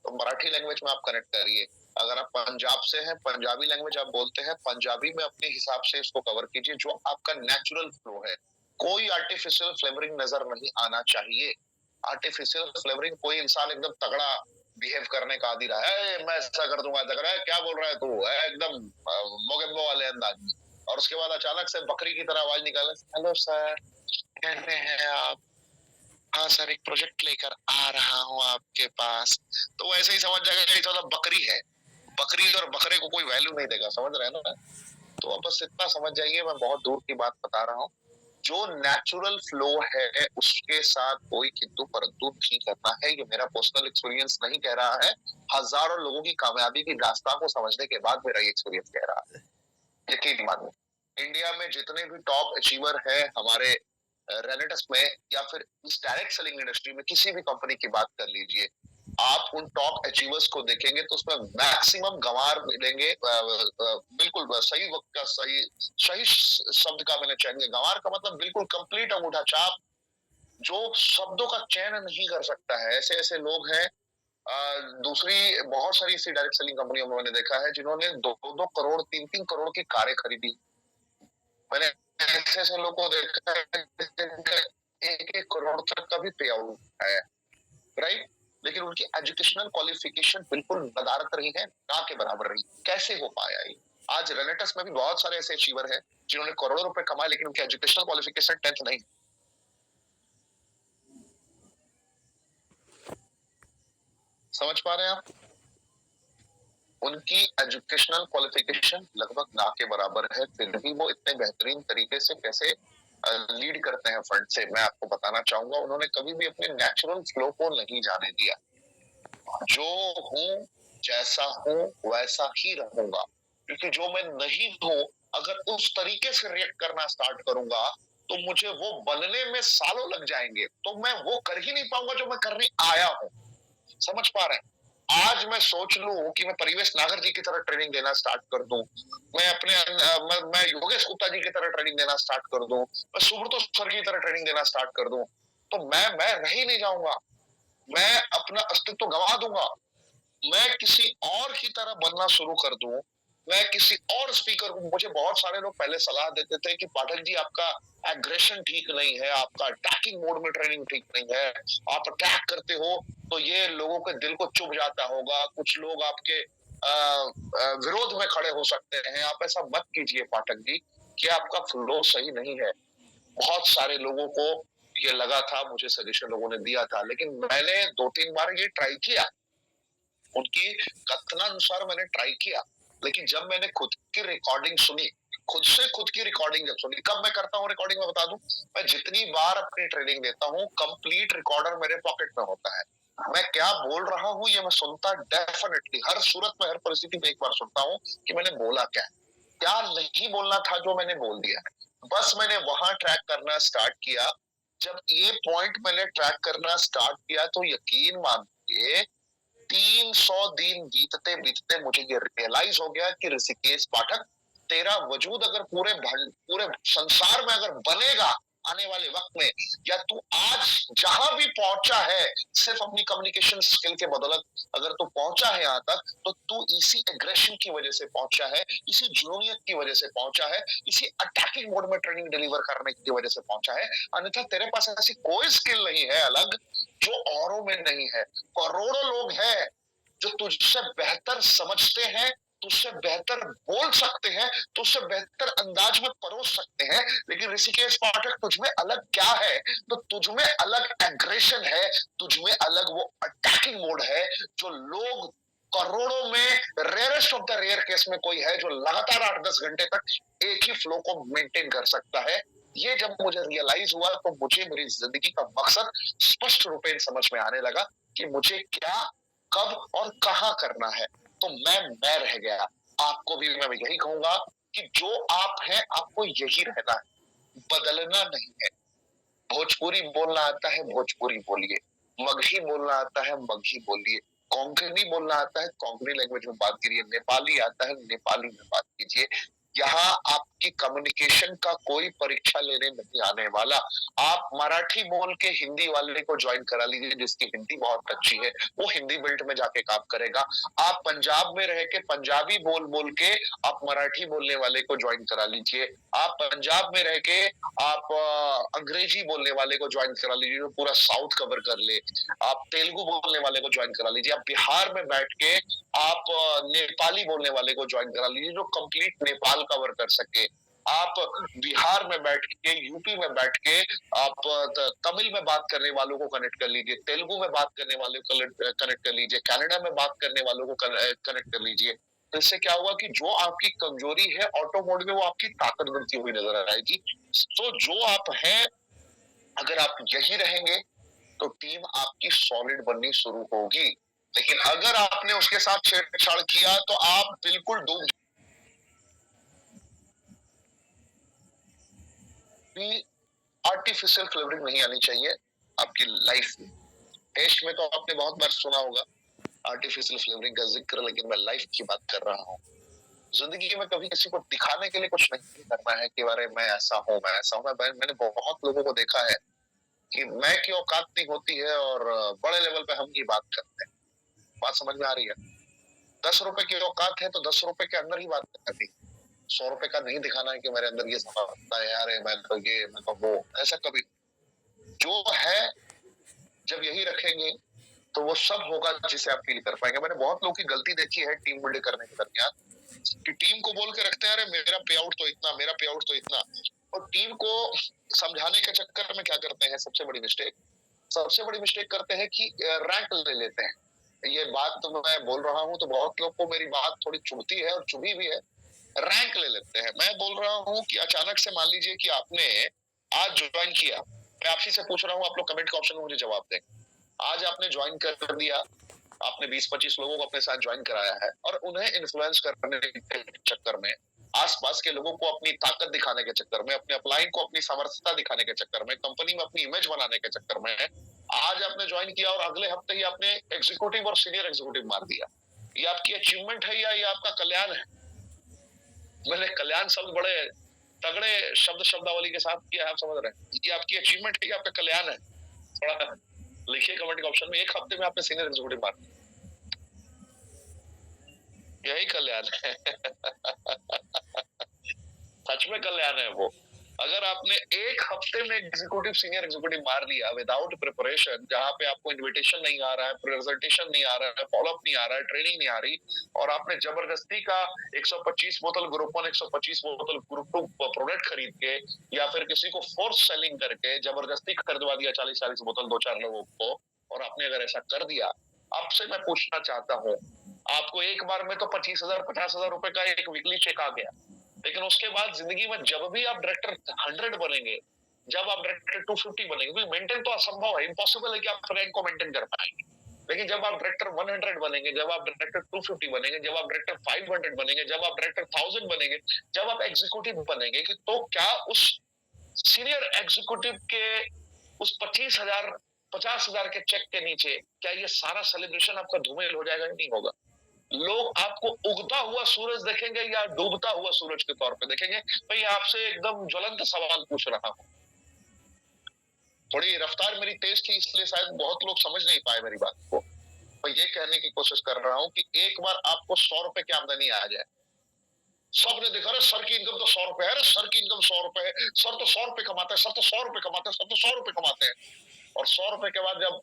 तो मराठी लैंग्वेज में आप कनेक्ट करिए। अगर आप पंजाब से हैं, पंजाबी लैंग्वेज आप बोलते हैं, पंजाबी में अपने हिसाब से इसको कवर कीजिए, जो आपका नेचुरल फ्लो है। कोई आर्टिफिशियल फ्लेवरिंग नजर नहीं आना चाहिए। आर्टिफिशियल फ्लेवरिंग, कोई इंसान एकदम तगड़ा बिहेव करने का आदि रहा है, मैं ऐसा कर दूंगा, लग रहा है क्या बोल रहा है तू, एकदम मोगेम्बो वाले अंदाज में, और उसके बाद अचानक से बकरी की तरह आवाज निकाले, हेलो सर, कैसे हैं आप? हाँ सर, एक प्रोजेक्ट लेकर आ रहा हूँ आपके पास। तो वैसे ही समझ जाएगा कि तो बकरी है। बकरी और बकरे को कोई वैल्यू नहीं देगा, समझ रहे हैं ना? तो आप बस इतना समझ जाइए, मैं बहुत दूर की बात बता रहा हूँ। जो नेचुरल फ्लो है उसके साथ कोई किंतु परंतु नहीं करना है। ये मेरा पर्सनल एक्सपीरियंस नहीं कह रहा है, हजारों लोगों की कामयाबी की दास्तान को समझने के बाद मेरा ये एक्सपीरियंस कह रहा है। यकीन मानिए, इंडिया में जितने भी टॉप अचीवर है हमारे रेनेटस में, या फिर इस डायरेक्ट सेलिंग इंडस्ट्री में किसी भी कंपनी की बात कर लीजिए, आप उन टॉप अचीवर्स को देखेंगे तो उसमें मैक्सिमम गंवार मिलेंगे। बिल्कुल सही वक्त का सही सही शब्द का मैंने चयन किया। गंवार का मतलब बिल्कुल कंप्लीट अंगूठा छाप, जो शब्दों का चयन नहीं कर सकता है। ऐसे ऐसे लोग हैं। दूसरी बहुत सारी ऐसी डायरेक्ट सेलिंग कंपनियों में मैंने देखा है जिन्होंने 2-2 करोड़ 3-3 करोड़ की कारें खरीदी। मैंने ऐसे ऐसे लोगों को देखा है जिनका 1-1 करोड़ तक का भी पे आउट है, राइट? लेकिन उनकी एजुकेशनल क्वालिफिकेशन बिल्कुल नदारत रही है, ना के बराबर रही। कैसे हो पाया ये? आज रेनेटस में भी बहुत सारे ऐसे अचीवर हैं जिन्होंने करोड़ों रुपए कमाए, लेकिन उनकी एजुकेशनल क्वालिफिकेशन 10th नहीं। समझ पा रहे हैं आप? उनकी एजुकेशनल क्वालिफिकेशन लगभग ना के बराबर है, फिर भी वो इतने बेहतरीन तरीके से कैसे लीड करते हैं फ्रंट से, मैं आपको बताना चाहूंगा। उन्होंने कभी भी अपने नेचुरल फ्लो को नहीं जाने दिया। जो हूँ, जैसा हूँ वैसा ही रहूंगा, क्योंकि जो मैं नहीं हूँ, अगर उस तरीके से रिएक्ट करना स्टार्ट करूंगा तो मुझे वो बनने में सालों लग जाएंगे, तो मैं वो कर ही नहीं पाऊंगा जो मैं करने आया हूँ। समझ पा रहे हैं? आज मैं सोच लूं कि मैं परिवेश नागर जी की तरह ट्रेनिंग देना स्टार्ट कर दूं, मैं अपने मैं योगेश गुप्ता जी की तरह ट्रेनिंग देना स्टार्ट कर दूं, मैं सुब्रतो सर की तरह ट्रेनिंग देना स्टार्ट कर दूं, तो मैं रह ही नहीं जाऊंगा। मैं अपना अस्तित्व गंवा दूंगा। मैं किसी और की तरह बनना शुरू कर दूं, मैं किसी और स्पीकर को, मुझे बहुत सारे लोग पहले सलाह देते थे कि पाठक जी आपका एग्रेशन ठीक नहीं है, आपका अटैकिंग मोड में ट्रेनिंग ठीक नहीं है, आप अटैक करते हो तो ये लोगों के दिल को चुभ जाता होगा, कुछ लोग आपके विरोध में खड़े हो सकते हैं। आप ऐसा मत कीजिए पाठक जी कि आपका फ्लो सही नहीं है। बहुत सारे लोगों को ये लगा था, मुझे सजेशन लोगों ने दिया था, लेकिन मैंने 2-3 बार ये ट्राई किया, उनकी कथनानुसार मैंने ट्राई किया, लेकिन जब मैंने खुद की रिकॉर्डिंग सुनी, खुद से खुद की रिकॉर्डिंग जब सुनी, कब मैं करता हूँ रिकॉर्डिंग, मैं बता दूं, मैं जितनी बार अपनी ट्रेनिंग देता हूँ कंप्लीट रिकॉर्डर मेरे पॉकेट में होता है। मैं क्या बोल रहा हूँ ये मैं सुनता डेफिनेटली, हर सूरत में, हर परिस्थिति में एक बार सुनता हूँ कि मैंने बोला क्या है, क्या नहीं बोलना था जो मैंने बोल दिया है। बस मैंने वहां ट्रैक करना स्टार्ट किया। जब ये पॉइंट मैंने ट्रैक करना स्टार्ट किया तो यकीन मानिए 300 दिन बीतते बीतते मुझे ये रियलाइज हो गया कि ऋषिकेश पाठक, तेरा वजूद अगर पूरे संसार में अगर बनेगा आने वाले वक्त में, या तू आज जहां भी पहुंचा है सिर्फ अपनी कम्युनिकेशन स्किल के बदौलत अगर तू पहुंचा है यहाँ तक, तो तू इसी एग्रेशन की वजह से पहुंचा है, इसी जुनूनियत की वजह से पहुंचा है, इसी अटैकिंग मोड में ट्रेनिंग डिलीवर करने की वजह से पहुंचा है। अन्यथा तेरे पास ऐसी कोई स्किल नहीं है अलग जो औरों में नहीं है। करोड़ों लोग हैं जो तुझसे बेहतर समझते हैं, तुझसे बेहतर बोल सकते हैं, तुझसे बेहतर अंदाज में परोस सकते हैं, लेकिन ऋषिकेश पाठक तुझमें अलग क्या है? तो तुझमें अलग एग्रेशन है, तुझमें अलग वो अटैकिंग मोड है जो लोग करोड़ों में rarest of the rare case में कोई है जो लगातार 8-10 घंटे तक एक ही फ्लो को मेंटेन कर सकता है। ये जब मुझे रियलाइज हुआ तो मुझे मेरी जिंदगी का मकसद स्पष्ट रूप से समझ में आने लगा कि मुझे क्या, कब और कहां करना है। तो मैं रह गया। आपको भी मैं यही कहूंगा कि जो आप हैं आपको यही रहना है, बदलना नहीं है। भोजपुरी बोलना आता है भोजपुरी बोलिए, मगही बोलना आता है मगही बोलिए, कोंकणी बोलना आता है कोंकणी लैंग्वेज में बात करिए, नेपाली आता है नेपाली में बात कीजिए। यहाँ आपकी कम्युनिकेशन का कोई परीक्षा लेने नहीं आने वाला। आप मराठी बोल के हिंदी वाले को ज्वाइन करा लीजिए जिसकी हिंदी बहुत अच्छी है, वो हिंदी बेल्ट में जाके काम करेगा। आप पंजाब में रह के पंजाबी बोल बोल के आप मराठी बोलने वाले को ज्वाइन करा लीजिए। आप पंजाब में रह के आप अंग्रेजी बोलने वाले को ज्वाइन करा लीजिए जो पूरा साउथ कवर कर ले। आप तेलुगु बोलने वाले को ज्वाइन करा लीजिए। आप बिहार में बैठ के आप नेपाली बोलने वाले को ज्वाइन करा लीजिए जो कंप्लीट नेपाल कवर कर सके। आप बिहार में बैठ के, यूपी में बैठ के आप तमिल में बात करने वालों को कनेक्ट कर लीजिए, तेलुगु में बात करने वालों को कनेक्ट कर लीजिए, कनाडा में बात करने वालों को कनेक्ट कर लीजिए। तो इससे क्या होगा कि जो आपकी कमजोरी है ऑटो मोड में वो आपकी ताकत बनती हुई नजर आएगी। तो जो आप हैं, अगर आप यही रहेंगे तो टीम आपकी सॉलिड बननी शुरू होगी। लेकिन अगर आपने उसके साथ छेड़छाड़ किया तो आप बिल्कुल डूब भी। आर्टिफिशियल फ्लेवरिंग नहीं आनी चाहिए आपकी लाइफ में। टेस्ट में तो आपने बहुत बार सुना होगा आर्टिफिशियल फ्लेवरिंग का जिक्र, लेकिन मैं लाइफ की बात कर रहा हूँ। जिंदगी में कभी किसी को दिखाने के लिए कुछ नहीं करना है कि अरे मैं ऐसा हूँ, मैं ऐसा हूँ। मैंने बहुत लोगों को देखा है कि मैं की औकात नहीं होती है और बड़े लेवल पे हम की बात करते हैं। बात समझ में आ रही है? 10 रुपए की औकात है तो 10 रुपए के अंदर ही बात करनी। 100 रुपए का नहीं दिखाना है कि मेरे अंदर ये समझता है यार, मैं तो ये, मैं तो वो। ऐसा कभी जो है जब यही रखेंगे तो वो सब होगा जिसे आप फील कर पाएंगे। मैंने बहुत लोगों की गलती देखी है टीम बिल्डिंग करने के दरमियान कि टीम को बोल के रखते हैं अरे मेरा पे आउट तो इतना, मेरा पे आउट तो इतना, और टीम को समझाने के चक्कर में क्या करते हैं, सबसे बड़ी मिस्टेक करते हैं कि रैंक ले लेते हैं। ये बात तो मैं बोल रहा हूँ तो बहुत लोग को मेरी बात थोड़ी चुभती है और चुभी भी है। रैंक ले लेते हैं। मैं बोल रहा हूँ कि अचानक से मान लीजिए कि आपने आज ज्वाइन किया, मैं आपसी से पूछ रहा हूँ, आप लोग कमेंट के ऑप्शन में मुझे जवाब दें। आज आपने ज्वाइन कर दिया, आपने 20-25 लोगों को अपने साथ ज्वाइन कराया है और उन्हें इन्फ्लुएंस करने के चक्कर में, आसपास के लोगों को अपनी ताकत दिखाने के चक्कर में, अपने अपलाइन को अपनी सामर्थ्यता दिखाने के चक्कर में, कंपनी में अपनी इमेज बनाने के चक्कर में आज आपने ज्वाइन किया और अगले हफ्ते ही आपने एग्जीक्यूटिव और सीनियर एग्जीक्यूटिव मार दिया। ये आपकी अचीवमेंट है या ये आपका कल्याण है? मैंने कल्याण शब्द बड़े तगड़े शब्दावली के साथ किया है, आप समझ रहे हैं? ये आपकी अचीवमेंट है या आपका कल्याण है? थोड़ा लिखिए कमेंट के ऑप्शन में। एक हफ्ते में आपने सीनियर एग्जीक्यूटिव मार दिया, यही कल्याण है। सच में कल्याण है वो। अगर आपने एक हफ्ते में एग्जीक्यूटिव सीनियर एग्जीक्यूटिव मार लिया विदाउट प्रिपरेशन, जहां पे आपको इनविटेशन नहीं आ रहा है, प्रेजेंटेशन नहीं आ रहा है, फॉलोअप नहीं आ रहा है, ट्रेनिंग नहीं आ रही, और आपने जबरदस्ती का 125 बोतल ग्रुप 1, 125 बोतल ग्रुप 2 प्रोडक्ट खरीद के, या फिर किसी को फोर्स सेलिंग करके जबरदस्ती खरीदवा दिया 40-40 बोतल 2-4 लोगों को, और आपने अगर ऐसा कर दिया, आपसे मैं पूछना चाहता हूं, आपको एक बार में तो 25,000 50,000 रुपए का एक वीकली चेक आ गया, लेकिन उसके बाद जिंदगी में जब भी आप डायरेक्टर 100 बनेंगे, जब आप डायरेक्टर 250 बनेंगे, क्योंकि मेंटेन तो असंभव है, इम्पॉसिबल है कि आप रैंक को मेंटेन कर पाएंगे, लेकिन जब आप डायरेक्टर 100 बनेंगे, जब आप डायरेक्टर 250 बनेंगे, जब आप डायरेक्टर 500 बनेंगे, जब आप डायरेक्टर 1000 बनेंगे, जब आप एग्जीक्यूटिव बनेंगे, कि तो क्या उस सीनियर एग्जीक्यूटिव के उस 25,000 50,000 के चेक के नीचे क्या ये सारा सेलिब्रेशन आपका धूमिल हो जाएगा? नहीं होगा। लोग आपको उगता हुआ सूरज देखेंगे या डूबता हुआ सूरज के तौर पे देखेंगे। भाई आपसे एकदम ज्वलंत सवाल पूछ रहा हूं, थोड़ी रफ्तार मेरी तेज थी इसलिए शायद बहुत लोग समझ नहीं पाए मेरी बात को। मैं ये कहने की कोशिश कर रहा हूं कि एक बार आपको 100 रुपए की आमदनी आ जाए, सबने देखा रहे सर की इनकम तो 100 रुपए है, सर की इनकम 100 रुपए है, सर तो 100 रुपए कमाते हैं, सर तो 100 रुपए कमाते हैं, सर तो 100 रुपए कमाते हैं, और 100 रुपए के बाद जब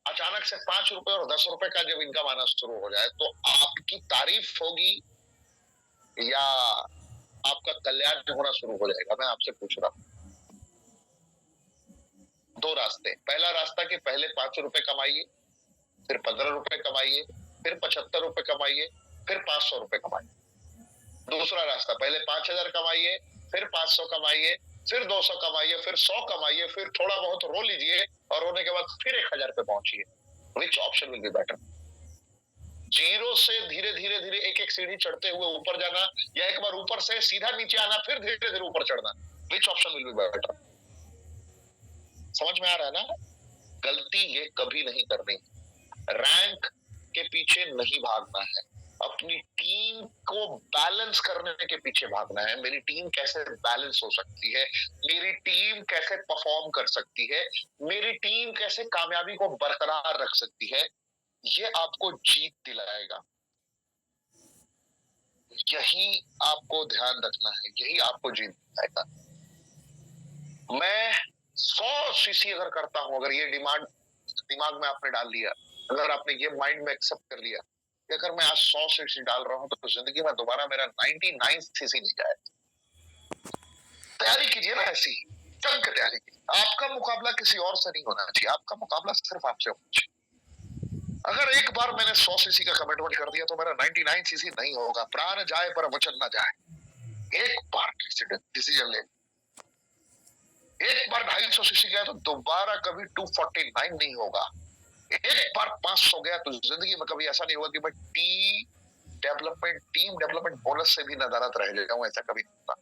अचानक से 5 रुपए और 10 रुपए का जब इनकम आना शुरू हो जाए, तो आपकी तारीफ होगी या आपका कल्याण होना शुरू हो जाएगा? मैं आपसे पूछ रहा हूं। दो रास्ते, पहला रास्ता कि पहले 5 रुपए कमाइए, फिर 15 रुपए कमाइए, फिर 75 रुपए कमाइए, फिर 500 रुपए कमाइए। दूसरा रास्ता, पहले 5,000 कमाइए, फिर 500 कमाइए, फिर 200 कमाइए, फिर 100 कमाइए, फिर थोड़ा बहुत रो लीजिए, और रोने के बाद फिर 1,000 पे पहुंचिए। Which option will be better? Zero से धीरे धीरे धीरे एक एक सीढ़ी चढ़ते हुए ऊपर जाना, या एक बार ऊपर से सीधा नीचे आना फिर धीरे धीरे ऊपर चढ़ना? विच ऑप्शन विल बी बेटर? समझ में आ रहा है ना? गलती ये कभी नहीं करनी, रैंक के पीछे नहीं भागना है, अपनी टीम को बैलेंस करने के पीछे भागना है। मेरी टीम कैसे बैलेंस हो सकती है, मेरी टीम कैसे परफॉर्म कर सकती है, मेरी टीम कैसे कामयाबी को बरकरार रख सकती है, ये आपको जीत दिलाएगा। यही आपको ध्यान रखना है, यही आपको जीत दिलाएगा। मैं 100 सीसी अगर करता हूं, अगर ये डिमांड दिमाग में आपने डाल लिया, अगर आपने ये माइंड में एक्सेप्ट कर लिया कि अगर मैं आज 100 सीसी डाल रहा हूं तो जिंदगी में दोबारा मेरा 99 सीसी नहीं जाए, तैयारी कीजिए ना ऐसी, जम के तैयारी कीजिए। आपका मुकाबला किसी और से नहीं होना चाहिए, आपका मुकाबला सिर्फ आपसे होना चाहिए। अगर एक बार मैंने 100 सीसी का कमिटमेंट कर दिया तो मेरा 99 सीसी नहीं होगा, प्राण जाए पर वचन ना जाए। एक बार डिसीजन ले, एक बार 250 सीसी गया तो दोबारा कभी 249 नहीं होगा। एक बार 500 गया तो जिंदगी में कभी ऐसा नहीं होगा कि मैं टीम डेवलपमेंट बोनस से भी नदारत रह जाऊं, ऐसा कभी नहीं होगा।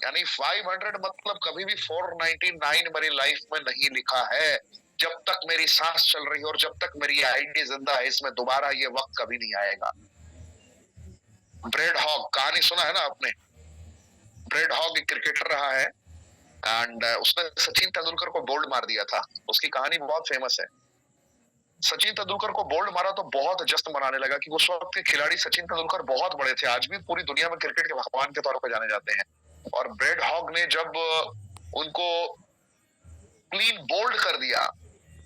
यानी 500 मतलब कभी भी 499 मेरी लाइफ में नहीं लिखा है। जब तक मेरी सांस चल रही है और जब तक मेरी आईडी जिंदा है, इसमें दोबारा ये वक्त कभी नहीं आएगा। ब्रेड हॉग कहानी सुना है ना आपने? ब्रेड हॉग एक क्रिकेटर रहा है, एंड उसने सचिन तेंदुलकर को बोल्ड मार दिया था। उसकी कहानी बहुत फेमस है। सचिन तेंदुलकर को बोल्ड मारा तो बहुत जश्न मनाने लगा कि उस वक्त के खिलाड़ी सचिन तेंदुलकर बहुत बड़े थे, आज भी पूरी दुनिया में क्रिकेट के भगवान के तौर पर जाने जाते हैं। और ब्रेड हॉग ने जब उनको क्लीन बोल्ड कर दिया,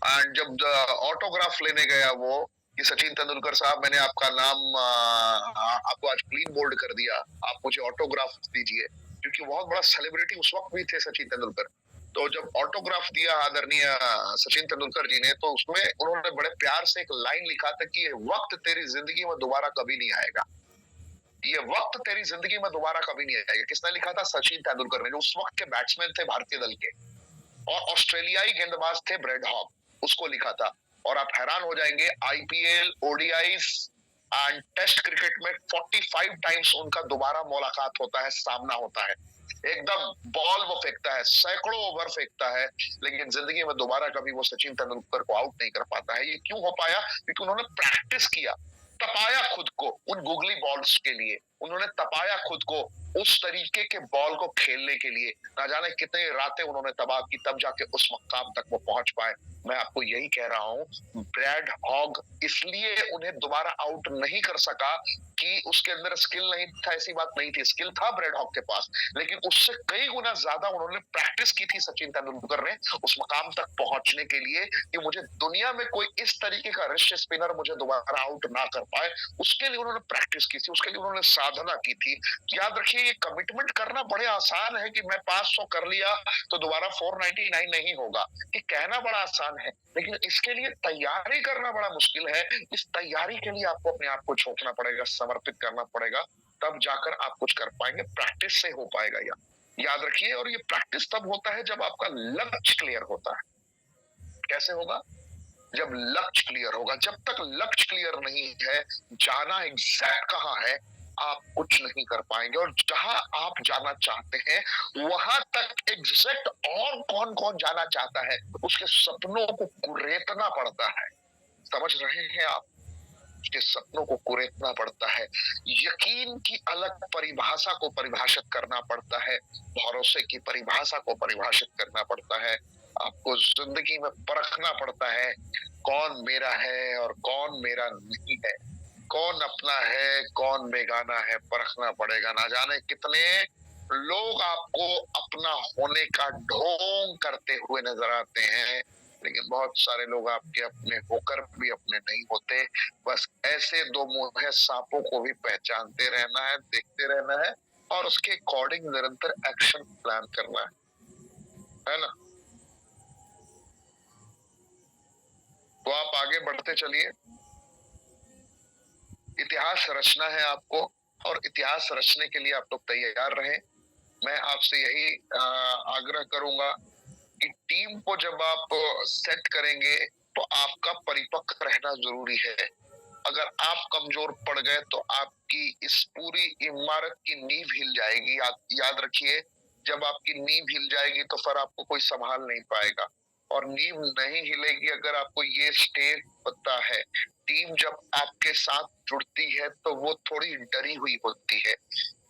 एंड जब ऑटोग्राफ लेने गया वो कि सचिन तेंदुलकर साहब, मैंने आपका नाम आपको आज क्लीन बोल्ड कर दिया, आप मुझे ऑटोग्राफ दीजिए, क्योंकि बहुत बड़ा सेलिब्रिटी उस वक्त भी थे सचिन तेंदुलकर। तो जब ऑटोग्राफ दिया आदरणीय सचिन तेंदुलकर जी ने, तो उसमें उन्होंने बड़े प्यार से एक लाइन लिखा था कि ये वक्त तेरी जिंदगी में दोबारा कभी नहीं आएगा, ये वक्त तेरी जिंदगी में दोबारा कभी नहीं आएगा। किसने लिखा था? सचिन तेंदुलकर ने, जो उस वक्त के बैट्समैन थे भारतीय दल के, और ऑस्ट्रेलियाई गेंदबाज थे ब्रेड हॉग, उसको लिखा था। और आप हैरान हो जाएंगे, IPL, ODIs and test cricket में 45 टाइम्स उनका दोबारा मुलाकात होता है, सामना होता है। एकदम बॉल वो फेंकता है, सैकड़ों ओवर फेंकता है, लेकिन जिंदगी में दोबारा कभी वो सचिन तेंदुलकर को आउट नहीं कर पाता है। ये क्यों हो पाया? क्योंकि उन्होंने प्रैक्टिस किया, तपाया खुद को उन गुगली बॉल्स के लिए। उन्होंने तपाया खुद को उस तरीके के बॉल को खेलने के लिए। ना जाने कितनी रातें उन्होंने तबाह की, तब जाके उस मकाम तक वो पहुंच पाए। मैं आपको यही कह रहा हूं, ब्रैड हॉग इसलिए उन्हें दोबारा आउट नहीं कर सका कि उसके अंदर स्किल नहीं था, ऐसी बात नहीं थी। स्किल था ब्रैड हॉग के पास, लेकिन उससे कई गुना ज्यादा उन्होंने प्रैक्टिस की थी सचिन तेंदुलकर ने उस मकाम तक पहुंचने के लिए कि मुझे दुनिया में कोई इस तरीके का रिस्ट स्पिनर मुझे दोबारा आउट ना कर पाए। उसके लिए उन्होंने प्रैक्टिस की थी, उसके लिए उन्होंने साधना की थी। याद रखिए, ये कमिटमेंट करना बड़े आसान है कि मैं 500 कर लिया तो दोबारा 499 नहीं होगा। ये कहना बड़ा आसान है, लेकिन इसके लिए तैयारी करना बड़ा मुश्किल है। इस तैयारी के लिए आपको अपने आप को झोंकना पड़ेगा, समर्पित करना पड़ेगा, तब जाकर आप कुछ कर पाएंगे। प्रैक्टिस से हो पाएगा याद रखिए। और ये प्रैक्टिस तब होता है जब आपका लक्ष्य क्लियर होता है। कैसे होगा? जब लक्ष्य क्लियर होगा। जब तक लक्ष्य क्लियर नहीं है, जाना एग्जैक्ट कहाँ है, आप कुछ नहीं कर पाएंगे। और जहां आप जाना चाहते हैं वहां तक एग्जैक्ट और कौन कौन जाना चाहता है, उसके सपनों को कुरेदना पड़ता है। समझ रहे हैं आप? उसके सपनों को कुरेदना पड़ता है। यकीन की अलग परिभाषा को परिभाषित करना पड़ता है, भरोसे की परिभाषा को परिभाषित करना पड़ता है। आपको जिंदगी में परखना पड़ता है कौन मेरा है और कौन मेरा नहीं है, कौन अपना है कौन बेगाना है, परखना पड़ेगा। ना जाने कितने लोग आपको अपना होने का ढोंग करते हुए नजर आते हैं, लेकिन बहुत सारे लोग आपके अपने होकर भी अपने नहीं होते। बस ऐसे दो मुंहे सांपों को भी पहचानते रहना है, देखते रहना है और उसके अकॉर्डिंग निरंतर एक्शन प्लान करना है ना? तो आप आगे बढ़ते चलिए। इतिहास रचना है आपको, और इतिहास रचने के लिए आप लोग तैयार रहें। मैं आपसे यही आग्रह करूंगा कि टीम को जब आप सेट करेंगे तो आपका परिपक्व रहना जरूरी है। अगर आप कमजोर पड़ गए तो आपकी इस पूरी इमारत की नींव हिल जाएगी। याद रखिए, जब आपकी नींव हिल जाएगी तो फिर आपको कोई संभाल नहीं पाएगा। और नींव नहीं हिलेगी अगर आपको ये स्टेज पता है। टीम जब आपके साथ जुड़ती है तो वो थोड़ी डरी हुई होती है।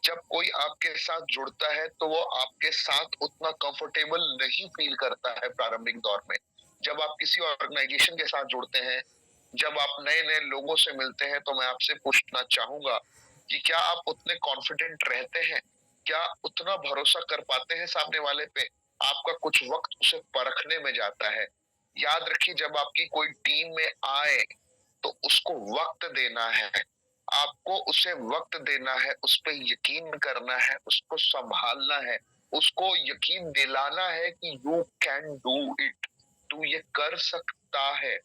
जब कोई आपके साथ जुड़ता है तो वो आपके साथ उतना कंफर्टेबल नहीं फील करता है प्रारंभिक दौर में। जब आप किसी ऑर्गेनाइजेशन के साथ जुड़ते हैं, जब आप नए नए लोगों से मिलते हैं, तो मैं आपसे पूछना चाहूंगा कि क्या आप उतने कॉन्फिडेंट रहते हैं? क्या उतना भरोसा कर पाते हैं सामने वाले पे? आपका कुछ वक्त उसे परखने में जाता है। याद रखिए, जब आपकी कोई टीम में आए तो उसको वक्त देना है। आपको उसे वक्त देना है, उस पर यकीन करना है, उसको संभालना है, उसको यकीन दिलाना है कि यू कैन डू इट। तू ये कर सकता है,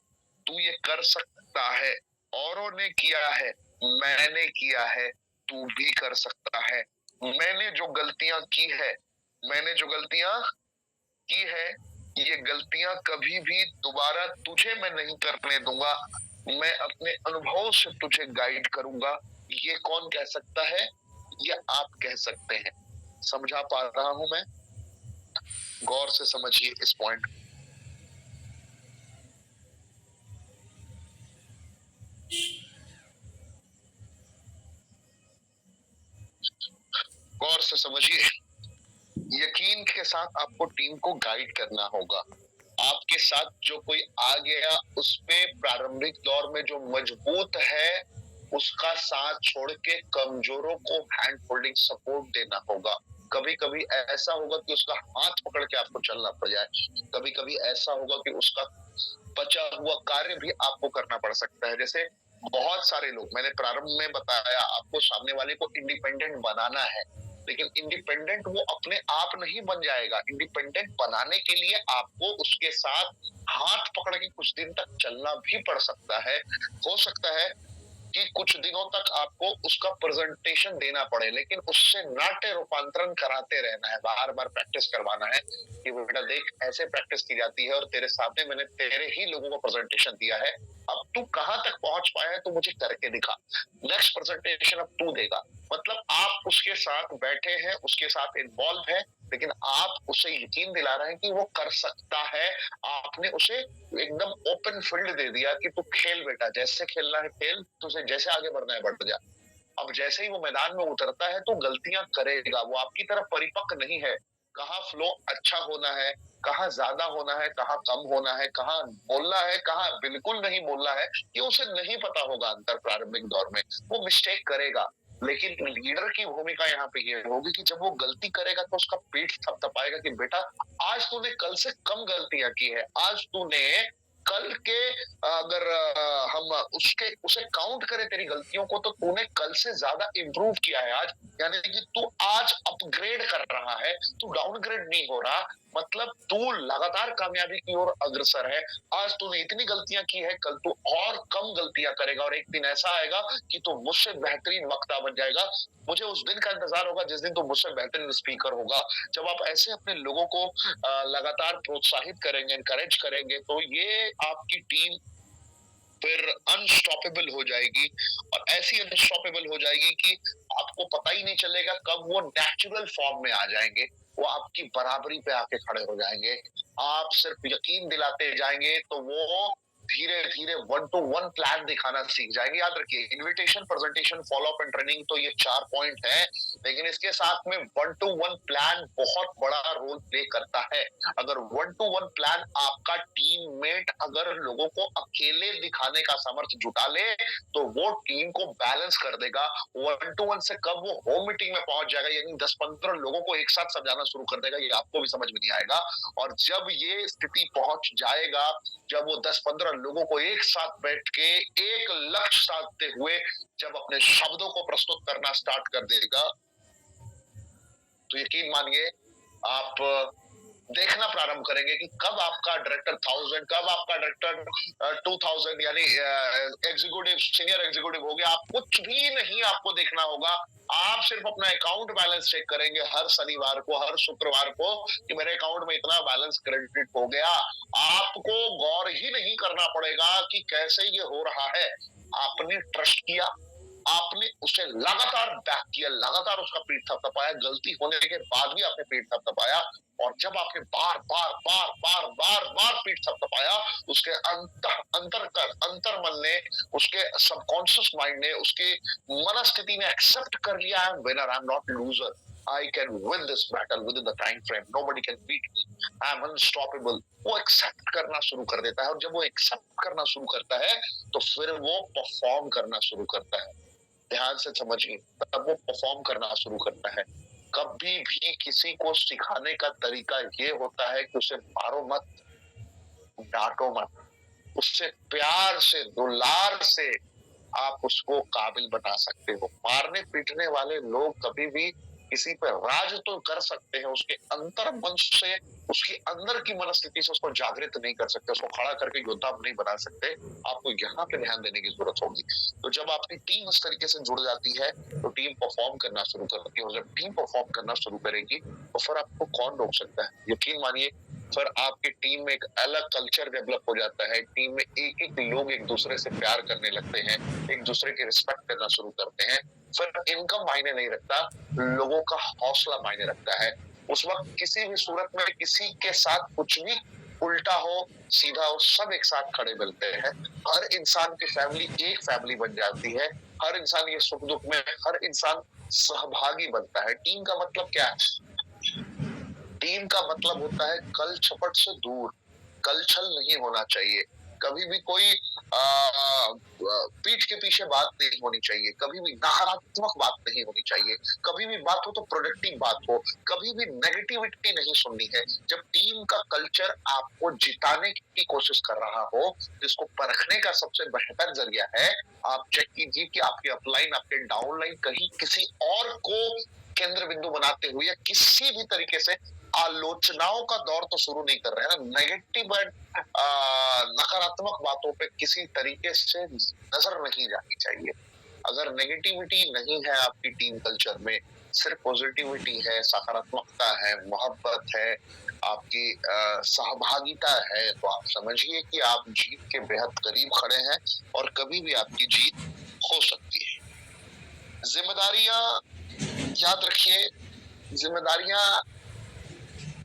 तू ये कर सकता है। औरों ने किया है, मैंने किया है, तू भी कर सकता है। मैंने जो गलतियां की है, मैंने जो गलतियां की है, ये गलतियां कभी भी दोबारा तुझे मैं नहीं करने दूंगा। मैं अपने अनुभव से तुझे गाइड करूंगा। ये कौन कह सकता है? ये आप कह सकते हैं। समझा पा रहा हूं मैं? गौर से समझिए इस पॉइंट। गौर से समझिए। यकीन के साथ आपको टीम को गाइड करना होगा। आपके साथ जो कोई आ गया, उस पे प्रारंभिक दौर में जो मजबूत है उसका साथ छोड़ के कमजोरों को हैंड होल्डिंग सपोर्ट देना होगा। कभी कभी ऐसा होगा कि उसका हाथ पकड़ के आपको चलना पड़ जाए। कभी कभी ऐसा होगा कि उसका बचा हुआ कार्य भी आपको करना पड़ सकता है। जैसे बहुत सारे लोग, मैंने प्रारंभ में बताया, आपको सामने वाले को इंडिपेंडेंट बनाना है, लेकिन इंडिपेंडेंट वो अपने आप नहीं बन जाएगा। इंडिपेंडेंट बनाने के लिए आपको उसके साथ हाथ पकड़ के कुछ दिन तक चलना भी पड़ सकता है। हो सकता है कि कुछ दिनों तक आपको उसका प्रेजेंटेशन देना पड़े, लेकिन उससे नाट्य रूपांतरण कराते रहना है, बार बार प्रैक्टिस करवाना है कि बेटा देख, ऐसे प्रैक्टिस की जाती है और तेरे सामने मैंने तेरे ही लोगों को प्रेजेंटेशन दिया है। अब तू कहां तक पहुंच पाया है, तू मुझे करके दिखा। नेक्स्ट प्रेजेंटेशन अब तू देगा। मतलब आप उसके साथ बैठे हैं, उसके साथ इन्वॉल्व है, लेकिन आप उसे यकीन दिला रहे हैं कि वो कर सकता है। आपने उसे एकदम ओपन फील्ड दे दिया कि तू खेल बेटा, जैसे खेलना है खेल, तुझे जैसे आगे बढ़ना है बढ़ जा। अब जैसे ही वो मैदान में उतरता है तो गलतियां करेगा, वो आपकी तरह परिपक्व नहीं है। कहाँ फ्लो अच्छा होना है, कहाँ ज्यादा होना है, कहाँ कम होना है, कहाँ बोलना है, कहाँ बिल्कुल नहीं बोलना है, ये उसे नहीं पता होगा अंतर प्रारंभिक दौर में। वो मिस्टेक करेगा, लेकिन लीडर की भूमिका यहाँ पे ये होगी कि जब वो गलती करेगा तो उसका पीठ थपथपाएगा कि बेटा आज तूने कल से कम गलतियां की है, आज तूने कल के अगर हम उसके उसे काउंट करें तेरी गलतियों को, तो तूने कल से ज्यादा इम्प्रूव किया है आज, यानी कि तू आज अपग्रेड कर रहा है, तू डाउनग्रेड नहीं हो रहा। मतलब तू लगातार कामयाबी की ओर अग्रसर है। आज तूने इतनी गलतियां की है, कल तू और कम गलतियां करेगा और एक दिन ऐसा आएगा कि तू मुझसे बेहतरीन वक्ता बन जाएगा। मुझे उस दिन का इंतजार होगा जिस दिन तू मुझसे बेहतरीन स्पीकर होगा। जब आप ऐसे अपने लोगों को लगातार प्रोत्साहित करेंगे, एनकरेज करेंगे, तो ये आपकी टीम फिर अनस्टॉपेबल हो जाएगी, और ऐसी अनस्टॉपेबल हो जाएगी कि आपको पता ही नहीं चलेगा कब वो नेचुरल फॉर्म में आ जाएंगे, वो आपकी बराबरी पे आके खड़े हो जाएंगे। आप सिर्फ यकीन दिलाते जाएंगे तो वो धीरे धीरे 1-to-1 प्लान दिखाना सीख जाएंगे। याद रखिए, invitation, presentation, follow up and training, तो ये 4 पॉइंट है, लेकिन इसके साथ में 1-to-1 प्लान बहुत बड़ा रोल प्ले करता है। अगर 1-to-1 प्लान आपका टीममेट अगर लोगों को अकेले दिखाने का सामर्थ्य जुटा ले, तो वो टीम को बैलेंस कर देगा। 1-to-1 से कब वो होम मीटिंग में पहुंच जाएगा, यानी 10-15 लोगों को एक साथ समझाना शुरू कर देगा, ये आपको भी समझ में नहीं आएगा। और जब ये स्थिति पहुंच जाएगा, जब वो 10-15 लोगों को एक साथ बैठ के एक लक्ष्य साधते हुए जब अपने शब्दों को प्रस्तुत करना स्टार्ट कर देगा, तो यकीन मानिए आप देखना प्रारंभ करेंगे कि कब आपका डायरेक्टर 1000, कब आपका डायरेक्टर 2000 यानी एग्जीक्यूटिव, सीनियर एग्जीक्यूटिव हो गया। आप कुछ भी नहीं आपको देखना होगा, आप सिर्फ अपना अकाउंट बैलेंस चेक करेंगे हर शनिवार को, हर शुक्रवार को, कि मेरे अकाउंट में इतना बैलेंस क्रेडिट हो गया। आपको गौर ही नहीं करना पड़ेगा कि कैसे ये हो रहा है। आपने ट्रस्ट किया, आपने उसे लगातार बैक किया, लगातार उसका पीठ थपथपाया, गलती होने के बाद भी आपने पीठ थपथपाया, और जब आपने बार बार बार बार बार बार पीठ थपथपाया, उसके अंतर मन ने, उसके सबकॉन्शियस माइंड ने, उसकी मनस्थिति ने एक्सेप्ट कर लिया, I am winner, I am not loser, I can win this battle within the time frame, nobody can beat me, I am unstoppable. वो एक्सेप्ट करना शुरू कर देता है, और जब वो एक्सेप्ट करना शुरू करता है तो फिर वो परफॉर्म करना शुरू करता है। ध्यान से समझिए, तब वो परफॉर्म करना शुरू करता है। कभी भी किसी को सिखाने का तरीका ये होता है कि उसे मारो मत, डांटो मत, उससे प्यार से, दुलार से आप उसको काबिल बना सकते हो। मारने पीटने वाले लोग कभी भी किसी पर राज तो कर सकते हैं, उसके अंतर मन से, उसकी अंदर की मनस्थिति से उसको जागृत नहीं कर सकते, उसको खड़ा करके योद्धा नहीं बना सकते। आपको यहाँ पे ध्यान देने की जरूरत होगी। तो जब आपकी टीम इस तरीके से जुड़ जाती है तो टीम परफॉर्म करना शुरू करती है, और जब टीम परफॉर्म करना शुरू करेगी तो फिर आपको कौन रोक सकता है। यकीन मानिए, फिर आपकी टीम में एक अलग कल्चर डेवलप हो जाता है। टीम में एक एक लोग एक दूसरे से प्यार करने लगते हैं, एक दूसरे की रिस्पेक्ट करना शुरू करते हैं। फिर इनकम मायने नहीं रखता, लोगों का हौसला मायने रखता है। उस वक्त किसी भी सूरत में किसी के साथ कुछ भी उल्टा हो, सीधा हो, सब एक साथ खड़े मिलते हैं। हर इंसान की फैमिली एक फैमिली बन जाती है। हर इंसान ये सुख दुख में, हर इंसान सहभागी बनता है। टीम का मतलब क्या है? टीम का मतलब होता है कल छपट से दूर, कल छल नहीं होना चाहिए। कभी भी कोई पीठ के पीछे बात नहीं होनी चाहिए, कभी भी नकारात्मक बात नहीं होनी चाहिए, कभी भी बात हो तो प्रोडक्टिव बात हो, कभी भी नेगेटिविटी नहीं सुननी है। जब टीम का कल्चर आपको जिताने की कोशिश कर रहा हो, जिसको परखने का सबसे बेहतर जरिया है, आप चेक कीजिए कि आपके अपलाइन, आपके डाउनलाइन कहीं किसी और को केंद्र बिंदु बनाते हुए या किसी भी तरीके से आलोचनाओं का दौर तो शुरू नहीं कर रहे हैं ना। नेगेटिव एंड नकारात्मक बातों पे किसी तरीके से नजर नहीं जानी चाहिए। अगर नेगेटिविटी नहीं है आपकी टीम कल्चर में, सिर्फ पॉजिटिविटी है, सकारात्मकता है, मोहब्बत है, आपकी सहभागिता है, तो आप समझिए कि आप जीत के बेहद करीब खड़े हैं, और कभी भी आपकी जीत हो सकती है। जिम्मेदारियां, याद रखिए, जिम्मेदारियां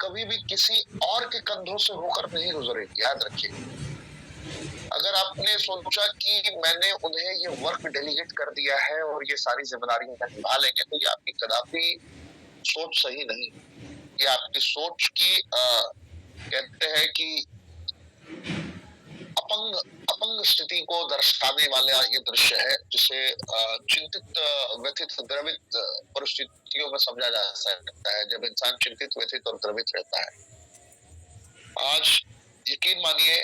कभी भी किसी और के कंधों से होकर नहीं गुजरेगी, याद रखिए। अगर आपने सोचा कि मैंने उन्हें ये वर्क डेलीगेट कर दिया है और ये सारी जिम्मेदारियां निभा लेंगे, तो ये आपकी कदापि सोच सही नहीं। ये आपकी सोच की कहते हैं कि अपंग अपंग स्थिति को दर्शाने वाला ये दृश्य है, जिसे चिंतित, व्यथित, द्रवित परिस्थितियों में समझा जा सकता है, जब इंसान चिंतित, व्यथित और द्रवित रहता है। आज यकीन मानिए,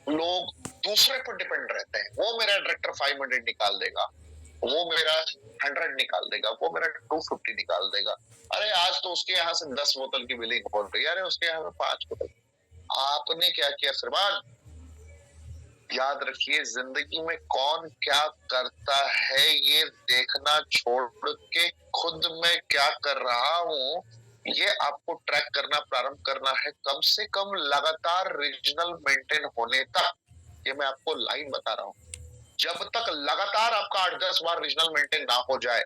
लोग दूसरे पर डिपेंड रहते हैं। वो मेरा डायरेक्टर 500 निकाल देगा, वो मेरा 100 निकाल देगा, वो मेरा 250 निकाल देगा। अरे आज तो उसके यहाँ से 10 बोतल की बिलिंग हो रही है, अरे उसके यहाँ 5 बोतल। आपने क्या किया श्रीमान? याद रखिए, जिंदगी में कौन क्या करता है ये देखना छोड़ के खुद मैं क्या कर रहा हूँ, ये आपको ट्रैक करना प्रारंभ करना है, कम से कम लगातार रीजनल मेंटेन होने तक। ये मैं आपको लाइन बता रहा हूँ, जब तक लगातार आपका 8-10 बार रीजनल मेंटेन ना हो जाए,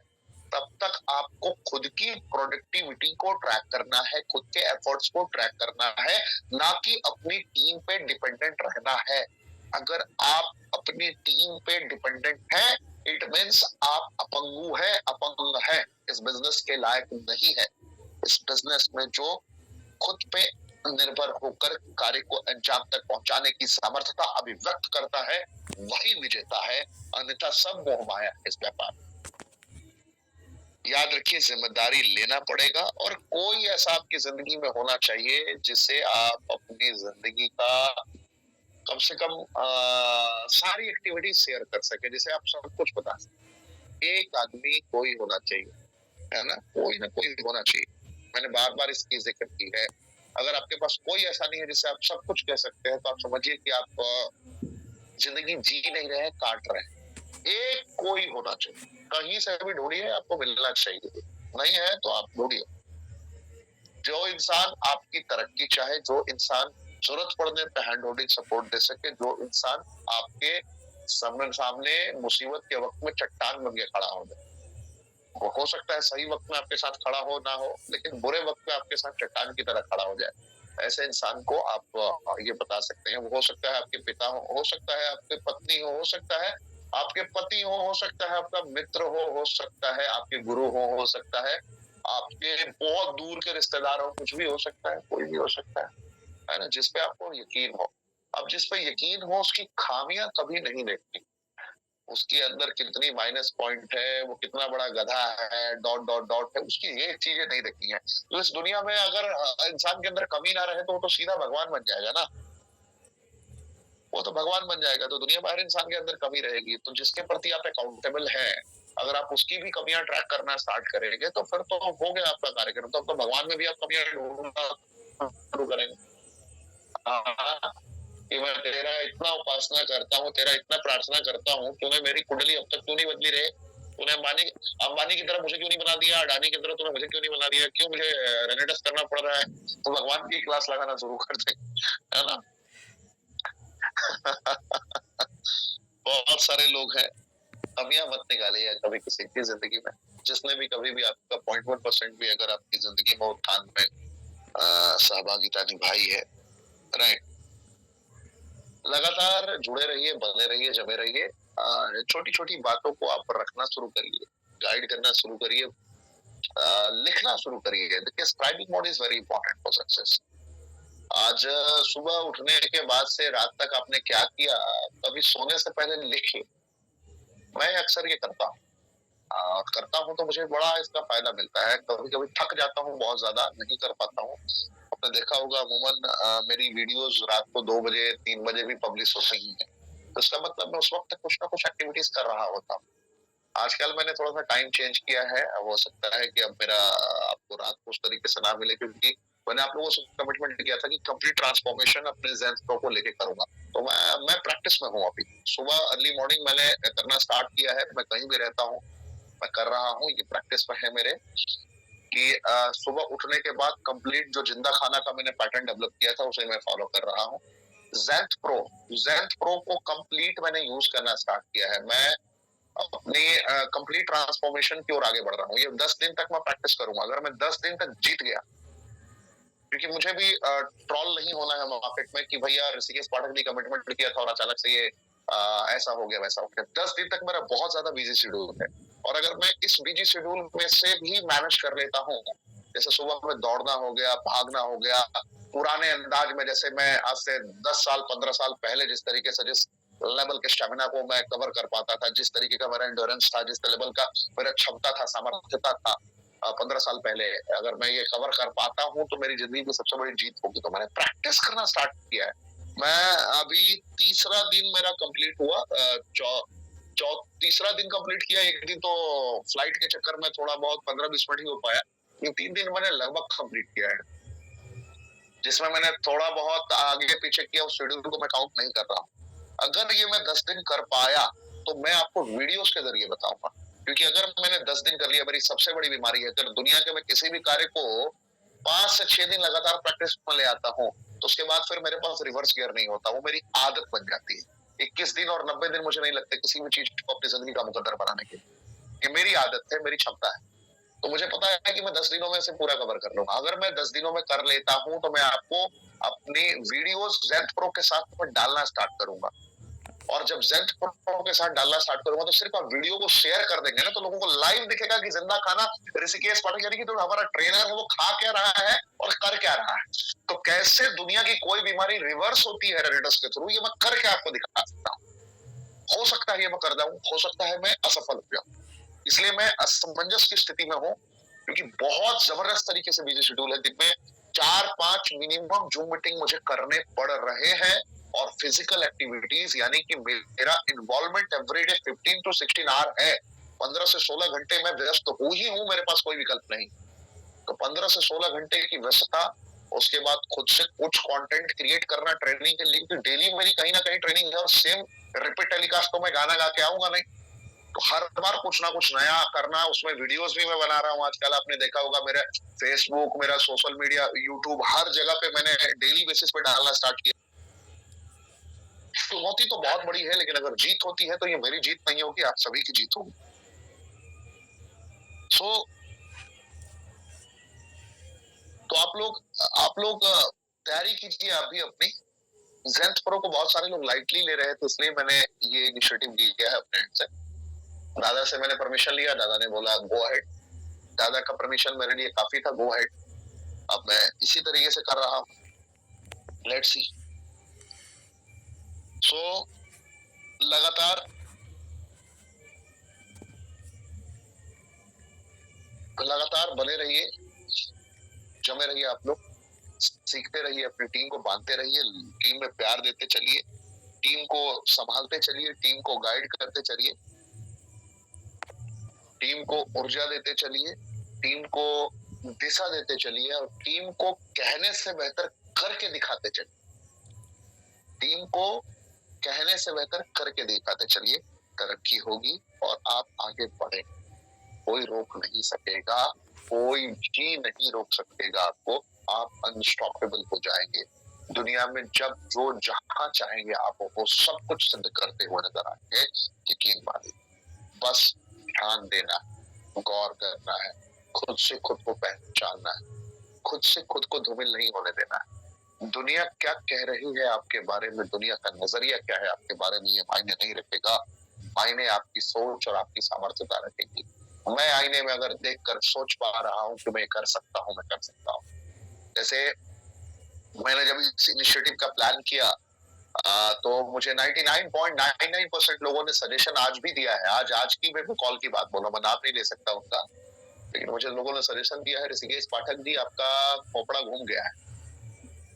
तब तक आपको खुद की प्रोडक्टिविटी को ट्रैक करना है, खुद के एफर्ट्स को ट्रैक करना है, ना कि अपनी टीम पे डिपेंडेंट रहना है। अगर आप अपनी टीम पे डिपेंडेंट हैं, इट मीन्स आप अपंगु है, अपंग है, इस बिजनेस के लायक नहीं है। इस बिजनेस में जो खुद पे निर्भर होकर कार्य को अंजाम तक पहुंचाने की सामर्थ्यता अभिव्यक्त करता है, वही विजेता है, अन्यथा सब मोह माया इस व्यापार। याद रखिए, जिम्मेदारी लेना पड़ेगा, और कोई ऐसा आपकी जिंदगी में होना चाहिए जिसे आप अपनी जिंदगी का कम से कम सारी एक्टिविटीज शेयर कर सके, जिसे आप सब कुछ बता सके। एक आदमी कोई होना चाहिए, है ना, कोई ना कोई होना चाहिए। मैंने बार बार इसकी जिक्र की है। अगर आपके पास कोई ऐसा नहीं है जिससे आप सब कुछ कह सकते हैं, तो आप समझिए कि आप जिंदगी जी नहीं रहे हैं, काट रहे हैं। एक कोई होना चाहिए, कहीं से भी ढूंढिए, आपको मिलना चाहिए। नहीं है तो आप ढूंढिए। जो इंसान आपकी तरक्की चाहे, जो इंसान जरूरत पड़ने पे हैंड होल्डिंग सपोर्ट दे सके, जो इंसान आपके सामने मुसीबत के वक्त में चट्टान बन के खड़ा हो जाए। वो हो सकता है सही वक्त में आपके साथ खड़ा हो ना हो, लेकिन बुरे वक्त में आपके साथ चट्टान की तरह खड़ा हो जाए। ऐसे इंसान को आप ये बता सकते हैं। वो हो सकता है आपके पिता हो सकता है आपके पत्नी हो सकता है आपके पति हो सकता है आपका मित्र हो सकता है आपके गुरु हो सकता है आपके बहुत दूर के रिश्तेदार हो, कुछ भी हो सकता है, कोई भी हो सकता है ना, जिसपे आपको यकीन हो। अब जिस पे यकीन हो, उसकी खामियां कभी नहीं देखती, उसके अंदर कितनी माइनस पॉइंट है, वो कितना बड़ा गधा है, डॉट डॉट डॉट है, उसकी ये चीजें नहीं देखती हैं। तो इस दुनिया में अगर इंसान के अंदर कमी ना रहे, तो वो तो सीधा भगवान बन जाएगा ना, वो तो भगवान बन जाएगा। तो दुनिया में हर इंसान के अंदर कमी रहेगी, तो जिसके प्रति आप अकाउंटेबल है, अगर आप उसकी भी कमियां ट्रैक करना स्टार्ट करेंगे, तो फिर तो हो गया आपका कार्यक्रम। तो अब तो भगवान में भी आप कमियां ढूंढना शुरू करेंगे। कि मैं तेरा इतना उपासना करता हूँ, तेरा इतना प्रार्थना करता हूँ, तूने मेरी कुंडली अब तक क्यों नहीं बदली रे? तूने अंबानी की तरह मुझे क्यों नहीं बना दिया? अडानी की तरह तूने मुझे क्यों नहीं बना दिया? क्यों मुझे रेनेडस करना पड़ रहा है? तो भगवान की क्लास लगाना शुरू कर दे, है ना? बहुत सारे लोग हैं, कमियां मत निकालिए कभी किसी की जिंदगी में। जिसने भी कभी भी आपका 0.1% भी अगर आपकी जिंदगी में उत्थान में सहभागिता निभाई है, राइट, लगातार जुड़े रहिए, बने रहिए, जमे रहिए। छोटी छोटी बातों को आप रखना शुरू करिए, गाइड करना शुरू करिए, लिखना शुरू करिए। देखिए, scribing mode is very important for success. आज सुबह उठने के बाद से रात तक आपने क्या किया, कभी सोने से पहले लिखिए। मैं अक्सर ये करता हूँ, तो मुझे बड़ा इसका फायदा मिलता है। कभी कभी थक जाता हूँ, बहुत ज्यादा नहीं कर पाता हूँ। आपने देखा होगा, अमूमन मेरी वीडियोस रात को 2 बजे 3 बजे भी पब्लिश होती ही है, तो इसका मतलब मैं उस वक्त कुछ ना कुछ एक्टिविटीज कर रहा होता हूँ। आजकल मैंने थोड़ा सा टाइम चेंज किया है। हो सकता है कि अब मेरा आपको रात को उस तरीके से ना मिले, क्योंकि मैंने आप लोगों से कमिटमेंट किया था कि कंप्लीट ट्रांसफॉर्मेशन अपने ज़ेन फ्लो को लेके करूंगा। तो मैं प्रैक्टिस में हूँ अभी। सुबह अर्ली मॉर्निंग मैंने करना स्टार्ट किया है। मैं कहीं भी रहता हूँ, मैं कर रहा हूँ, ये प्रैक्टिस में है मेरे, कि सुबह उठने के बाद कंप्लीट जो जिंदा खाना का मैंने पैटर्न डेवलप किया था, उसे मैं फॉलो कर रहा हूँ। ज़ेंथ प्रो को कंप्लीट मैंने यूज करना स्टार्ट किया है। मैं अपनी कंप्लीट ट्रांसफॉर्मेशन की ओर आगे बढ़ रहा हूँ। ये 10 दिन तक मैं प्रैक्टिस करूंगा। अगर मैं 10 दिन तक जीत गया, क्योंकि मुझे भी ट्रॉल नहीं होना है मार्केट में कि भैया ऋषिकेश पाठक ने कमिटमेंट किया था और अचानक से ये ऐसा हो गया वैसा हो गया। 10 दिन तक मेरा बहुत ज्यादा बिजी शेड्यूल है, और अगर मैं इस बिजी शेड्यूल में से भी मैनेज कर लेता हूँ, जैसे सुबह में दौड़ना हो गया, भागना हो गया, पुराने अंदाज में, जैसे मैं आज से 10 साल 15 साल पहले जिस तरीके से, जिस लेवल के स्टेमिना को मैं कवर कर पाता था, जिस तरीके का मेरा एंड्योरेंस था, जिस लेवल का मेरा क्षमता था, सामर्थ्यता था 15 साल पहले, अगर मैं ये कवर कर पाता हूँ तो मेरी जिंदगी की सबसे बड़ी जीत होगी। तो मैंने प्रैक्टिस करना स्टार्ट किया है। मैं अभी तीसरा दिन मेरा कंप्लीट हुआ, तीसरा दिन कंप्लीट किया। एक दिन तो फ्लाइट के चक्कर में थोड़ा बहुत 15-20 मिनट ही हो पाया, 3 दिन मैंने लगभग कंप्लीट किया है, जिसमें मैंने थोड़ा बहुत आगे पीछे किया, उस शेड्यूल को मैं काउंट नहीं कर रहा हूँ। अगर ये मैं 10 दिन कर पाया तो मैं आपको वीडियोस के जरिए बताऊंगा, क्योंकि अगर मैंने 10 दिन कर लिया, मेरी सबसे बड़ी बीमारी है, अगर दुनिया के मैं किसी भी कार्य को 5 से 6 दिन लगातार प्रैक्टिस में ले आता हूँ तो उसके बाद फिर मेरे पास रिवर्स गियर नहीं होता, वो मेरी आदत बन जाती है। 21 दिन और 90 दिन मुझे नहीं लगते किसी भी चीज को अपनी जिंदगी का मुकद्दर बनाने के लिए। ये मेरी आदत है, मेरी क्षमता है, तो मुझे पता है कि मैं 10 दिनों में से पूरा कवर कर लूंगा। अगर मैं 10 दिनों में कर लेता हूं तो मैं आपको अपनी वीडियोस ज़ेंथ प्रो के साथ में डालना स्टार्ट करूंगा, और जब ज़ेंथ प्रो के साथ डालना स्टार्ट करूंगा तो सिर्फ आप वीडियो को शेयर कर देंगे ना, तो लोगों को लाइव दिखेगा कि जिंदा खाना ऋषिकेश पाठक, यानी कि जो हमारा ट्रेनर है वो खा क्या रहा है और कर क्या रहा है। तो कैसे दुनिया की कोई बीमारी रिवर्स होती है हेरेडिटस के थ्रू, ये मैं करके आपको दिखा सकता हूँ। हो सकता है ये मैं कर जाऊं, हो सकता है मैं असफल हो जाऊं, इसलिए मैं असमंजस की स्थिति में हूँ, क्योंकि बहुत जबरदस्त तरीके से बिजी शेड्यूल है। दिन में 4-5 मिनिमम जूम मीटिंग मुझे करने पड़ रहे हैं, और फिजिकल एक्टिविटीज, यानी कि मेरा इन्वॉल्वमेंट एवरीडे 15 to 16 आवर है। 15 से 16 घंटे मैं व्यस्त हूँ ही हूँ, मेरे पास कोई विकल्प नहीं। तो 15 से 16 घंटे की व्यस्तता, उसके बाद खुद से कुछ कंटेंट क्रिएट करना ट्रेनिंग के लिए, डेली मेरी कहीं ना कहीं ट्रेनिंग है, और सेम रिपीट टेलीकास्ट तो मैं गाना गा के आऊंगा नहीं, तो हर बार कुछ ना कुछ नया करना। उसमें वीडियोस भी मैं बना रहा हूँ आजकल, आपने देखा होगा मेरा फेसबुक, मेरा सोशल मीडिया, यूट्यूब, हर जगह पे मैंने डेली बेसिस पे डालना स्टार्ट किया। चुनौती तो बहुत बड़ी है, लेकिन अगर जीत होती है तो ये मेरी जीत नहीं होगी, आप सभी की जीत होगी। सो तो आप लोग तैयारी कीजिए आप भी अपनी। ज़ेंथ प्रो को बहुत सारे लोग लाइटली ले रहे थे, इसलिए मैंने ये इनिशिएटिव लिया है अपने एंड से। दादा से मैंने परमिशन लिया, दादा ने बोला गो अहेड, दादा का परमिशन मेरे लिए काफी था, गो अहेड। अब मैं इसी तरीके से कर रहा हूँ, लेट्स सी। सो लगातार बने रहिए, जमे रहिए, आप लोग सीखते रहिए, अपनी टीम को बांधते रहिए, टीम में प्यार देते चलिए, टीम को संभालते चलिए, टीम को गाइड करते चलिए, टीम को ऊर्जा देते चलिए, टीम को दिशा देते चलिए, और टीम को कहने से बेहतर करके दिखाते चलिए। टीम को कहने से बेहतर करके दिखाते चलिए, तरक्की होगी और आप आगे बढ़े। कोई रोक नहीं सकेगा, कोई भी नहीं रोक सकेगा आपको, आप अनस्टॉपेबल हो जाएंगे। दुनिया में जब जो जहां चाहेंगे आप वो सब कुछ सिद्ध करते हुए नजर आएंगे, यकीन मानिए। बस ध्यान देना, गौर करना है, खुद से खुद को पहचानना है, खुद से खुद को धूमिल नहीं होने देना है। दुनिया क्या कह रही है आपके बारे में, दुनिया का नजरिया क्या है आपके बारे में, ये मायने नहीं रखेगा। मायने आपकी सोच और आपकी सामर्थ्यता रखेगी। मैं आईने में अगर देखकर सोच पा रहा हूँ कि मैं कर सकता हूँ, मैं कर सकता हूँ। जैसे मैंने जब इस इनिशिएटिव का प्लान किया, तो मुझे 99.99% लोगों ने सजेशन आज भी दिया है। आज की मैं कॉल की बात बोला, मैं नाम नहीं ले सकता उनका, लेकिन मुझे लोगों ने सजेशन दिया है, ऋषिकेश पाठक जी आपका खोपड़ा घूम गया है।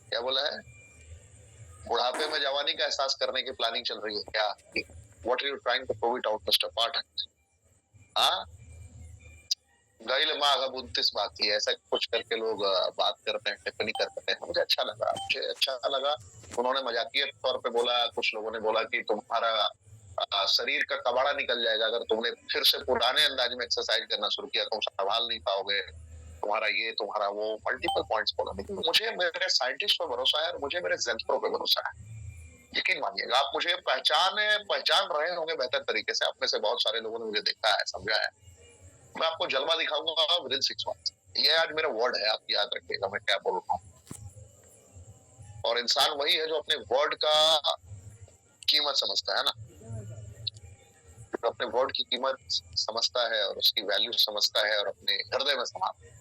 क्या बोला है? बुढ़ापे में जवानी का एहसास करने की प्लानिंग चल रही है क्या? What are you trying to prove it out, Mr. पाठक? हाँ, गैल माँ 29 बाकी है, ऐसा कुछ करके लोग बात करते हैं, टिप्पणी करते हैं। मुझे अच्छा लगा। उन्होंने मजाकिया तौर पे बोला, कुछ लोगों ने बोला कि तुम्हारा शरीर का कबाड़ा निकल जाएगा अगर तुमने फिर से पुराने अंदाज में एक्सरसाइज करना शुरू किया, तुम संभाल नहीं पाओगे, तुम्हारा ये तुम्हारा वो, मल्टीपल पॉइंट्स बोला। लेकिन मुझे मेरे साइंटिस्ट पर भरोसा है और मुझे मेरे ज़ेंथ प्रो पे भरोसा है। यकीन मानिएगा, आप मुझे पहचान रहे होंगे बेहतर तरीके से। आप में से बहुत सारे लोगों ने मुझे देखा है, समझा है। मैं आपको जलवा दिखाऊंगा विदिन 6 मंथ्स। ये आज मेरा वर्ड है, आप याद रखिएगा मैं क्या बोल रहा हूँ। और इंसान वही है जो अपने वर्ड का कीमत समझता है ना, जो अपने वर्ड की कीमत समझता है और उसकी वैल्यू समझता है और अपने हृदय में समाता है।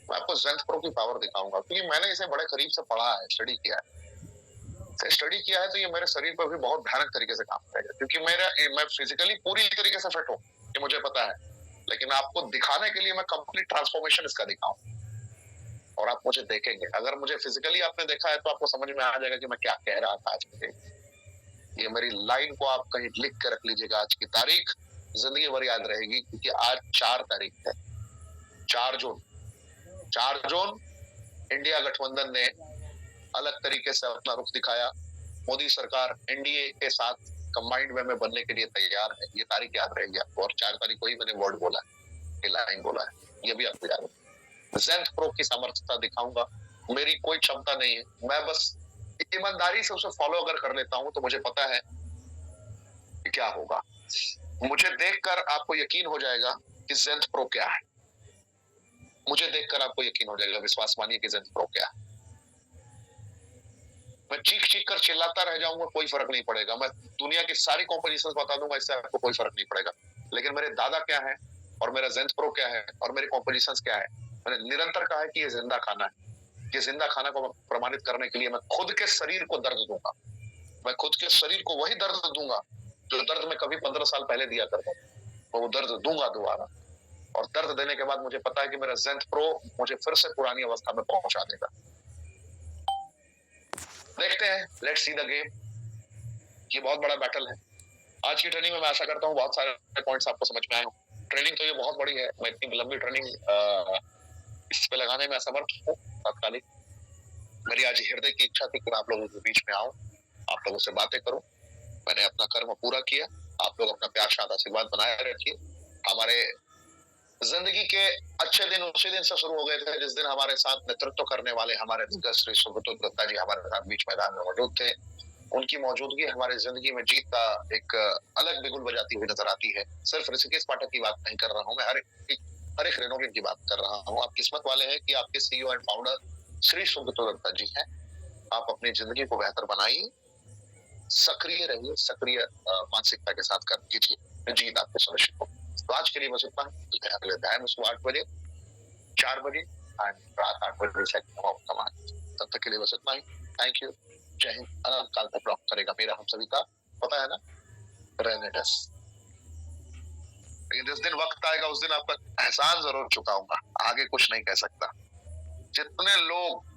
मैं आपको ज़ेन्थ प्रो की पावर दिखाऊंगा क्योंकि मैंने इसे बड़े करीब से पढ़ा है, स्टडी किया है, तो ये मेरे शरीर पर भी बहुत भयानक तरीके से काम करेगा क्योंकि मैं फिजिकली पूरी तरीके से फिट हूँ, ये मुझे पता है, लेकिन आपको दिखाने के लिए मैं कंप्लीट ट्रांसफॉर्मेशन इसका दिखाऊं और आप मुझे देखेंगे। अगर मुझे फिजिकली आपने देखा है तो आपको समझ में आ जाएगा कि मैं क्या कह रहा था आज के दिन। ये मेरी लाइन को आप कहीं लिख के रख लीजिएगा, आज की तारीख जिंदगी भर याद रहेगी क्योंकि आज 4 तारीख है, 4 जून इंडिया गठबंधन ने अलग तरीके से अपना रुख दिखाया। मोदी सरकार एनडीए के साथ कंबाइंड वे में बनने के लिए तैयार है, ये तारीख याद रहेगी आपको। और 4 तारीख को ही मैंने वर्ड बोला है, लाइन बोला है, ये भी आपको याद है। ज़ेन्थ प्रो की सामर्थ्यता दिखाऊंगा। मेरी कोई क्षमता नहीं है, मैं बस ईमानदारी से उसे फॉलो अगर कर लेता हूं तो मुझे पता है कि क्या होगा। मुझे देखकर आपको यकीन हो जाएगा कि ज़ेन्थ प्रो क्या है, मुझे देखकर आपको यकीन हो जाएगा, विश्वास मानिए कि ज़ेन्थ प्रो क्या है। मैं चीख चीख कर चिल्लाता रह जाऊंगा, कोई फर्क नहीं पड़ेगा। मैं दुनिया की सारी कॉम्पोजिशन बता दूंगा, इससे आपको कोई फर्क नहीं पड़ेगा। लेकिन मेरे दादा क्या है और मेरा ज़ेन्थ प्रो क्या है और मेरे कॉम्पोजिशन क्या है, मैंने निरंतर कहा है कि ये जिंदा खाना है। ये जिंदा खाना को प्रमाणित करने के लिए मैं खुद के शरीर को दर्द दूंगा, मैं खुद के शरीर को वही दर्द दूंगा जो दर्द मैं कभी 15 साल पहले दिया करता था, वो दर्द दूंगा दोबारा। और दर्द देने के बाद मुझे पता है कि मेरा ज़ेन्थ प्रो मुझे फिर से पुरानी अवस्था में पहुंचा देगा। देखते हैं, लेट्स सी द गेम। ये बहुत बड़ा बैटल है। आज की ट्रेनिंग में मैं आशा करता हूँ बहुत सारे पॉइंट्स आपको समझ में आए हों। ट्रेनिंग तो ये बहुत बड़ी है, मैं इतनी लंबी ट्रेनिंग इस पे लगाने में असमर्थ हूँ तात्कालिक। मेरी आज हृदय की इच्छा थी कि मैं आप लोगों के बीच में आऊं, आप लोगों से बातें करूं। मैंने अपना कर्म पूरा किया। आप लोग अपना प्यार शांत आशीर्वाद बनाए रखिए। हमारे जिंदगी के अच्छे दिन उसी दिन से शुरू हो गए थे जिस दिन हमारे साथ नेतृत्व करने वाले हमारे श्री सुब्रत दत्ता जी हमारे साथ बीच मैदान में मौजूद थे। उनकी मौजूदगी हमारी जिंदगी में जीत का एक अलग बिगुल बजाती हुई नजर आती है। सिर्फ ऋषिकेश पाठक की बात नहीं कर रहा हूँ मैं, हर एक रेनोवेट की बात कर रहा हूँ। आप किस्मत वाले हैं कि आपके CEO and founder Shri Subrata Datta ji हैं। आप अपनी जिंदगी को बेहतर बनाइए, सक्रिय रहिए, सक्रिय मानसिकता के साथ कर कीजिए, जीत आपको सुनिश्चित हो। तो आज के लिए बस इतना ही। अगले अध्याय में सुबह 8 बजे, 4 बजे एंड रात 8 बजे सेकंड ऑफ कमांड। तब तक के लिए बस इतना ही। Thank you. जय हिंद। अनंत काल तक रॉक करेगा मेरा हम सभी का, पता है ना, रेनेडस। लेकिन जिस दिन वक्त आएगा उस दिन आपका एहसान जरूर चुकाऊंगा, आगे कुछ नहीं कह सकता। जितने लोग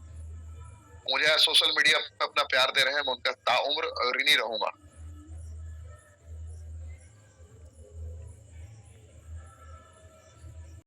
मुझे सोशल मीडिया पर अपना प्यार दे रहे हैं मैं उनका ताउम्र ऋणी रहूंगा।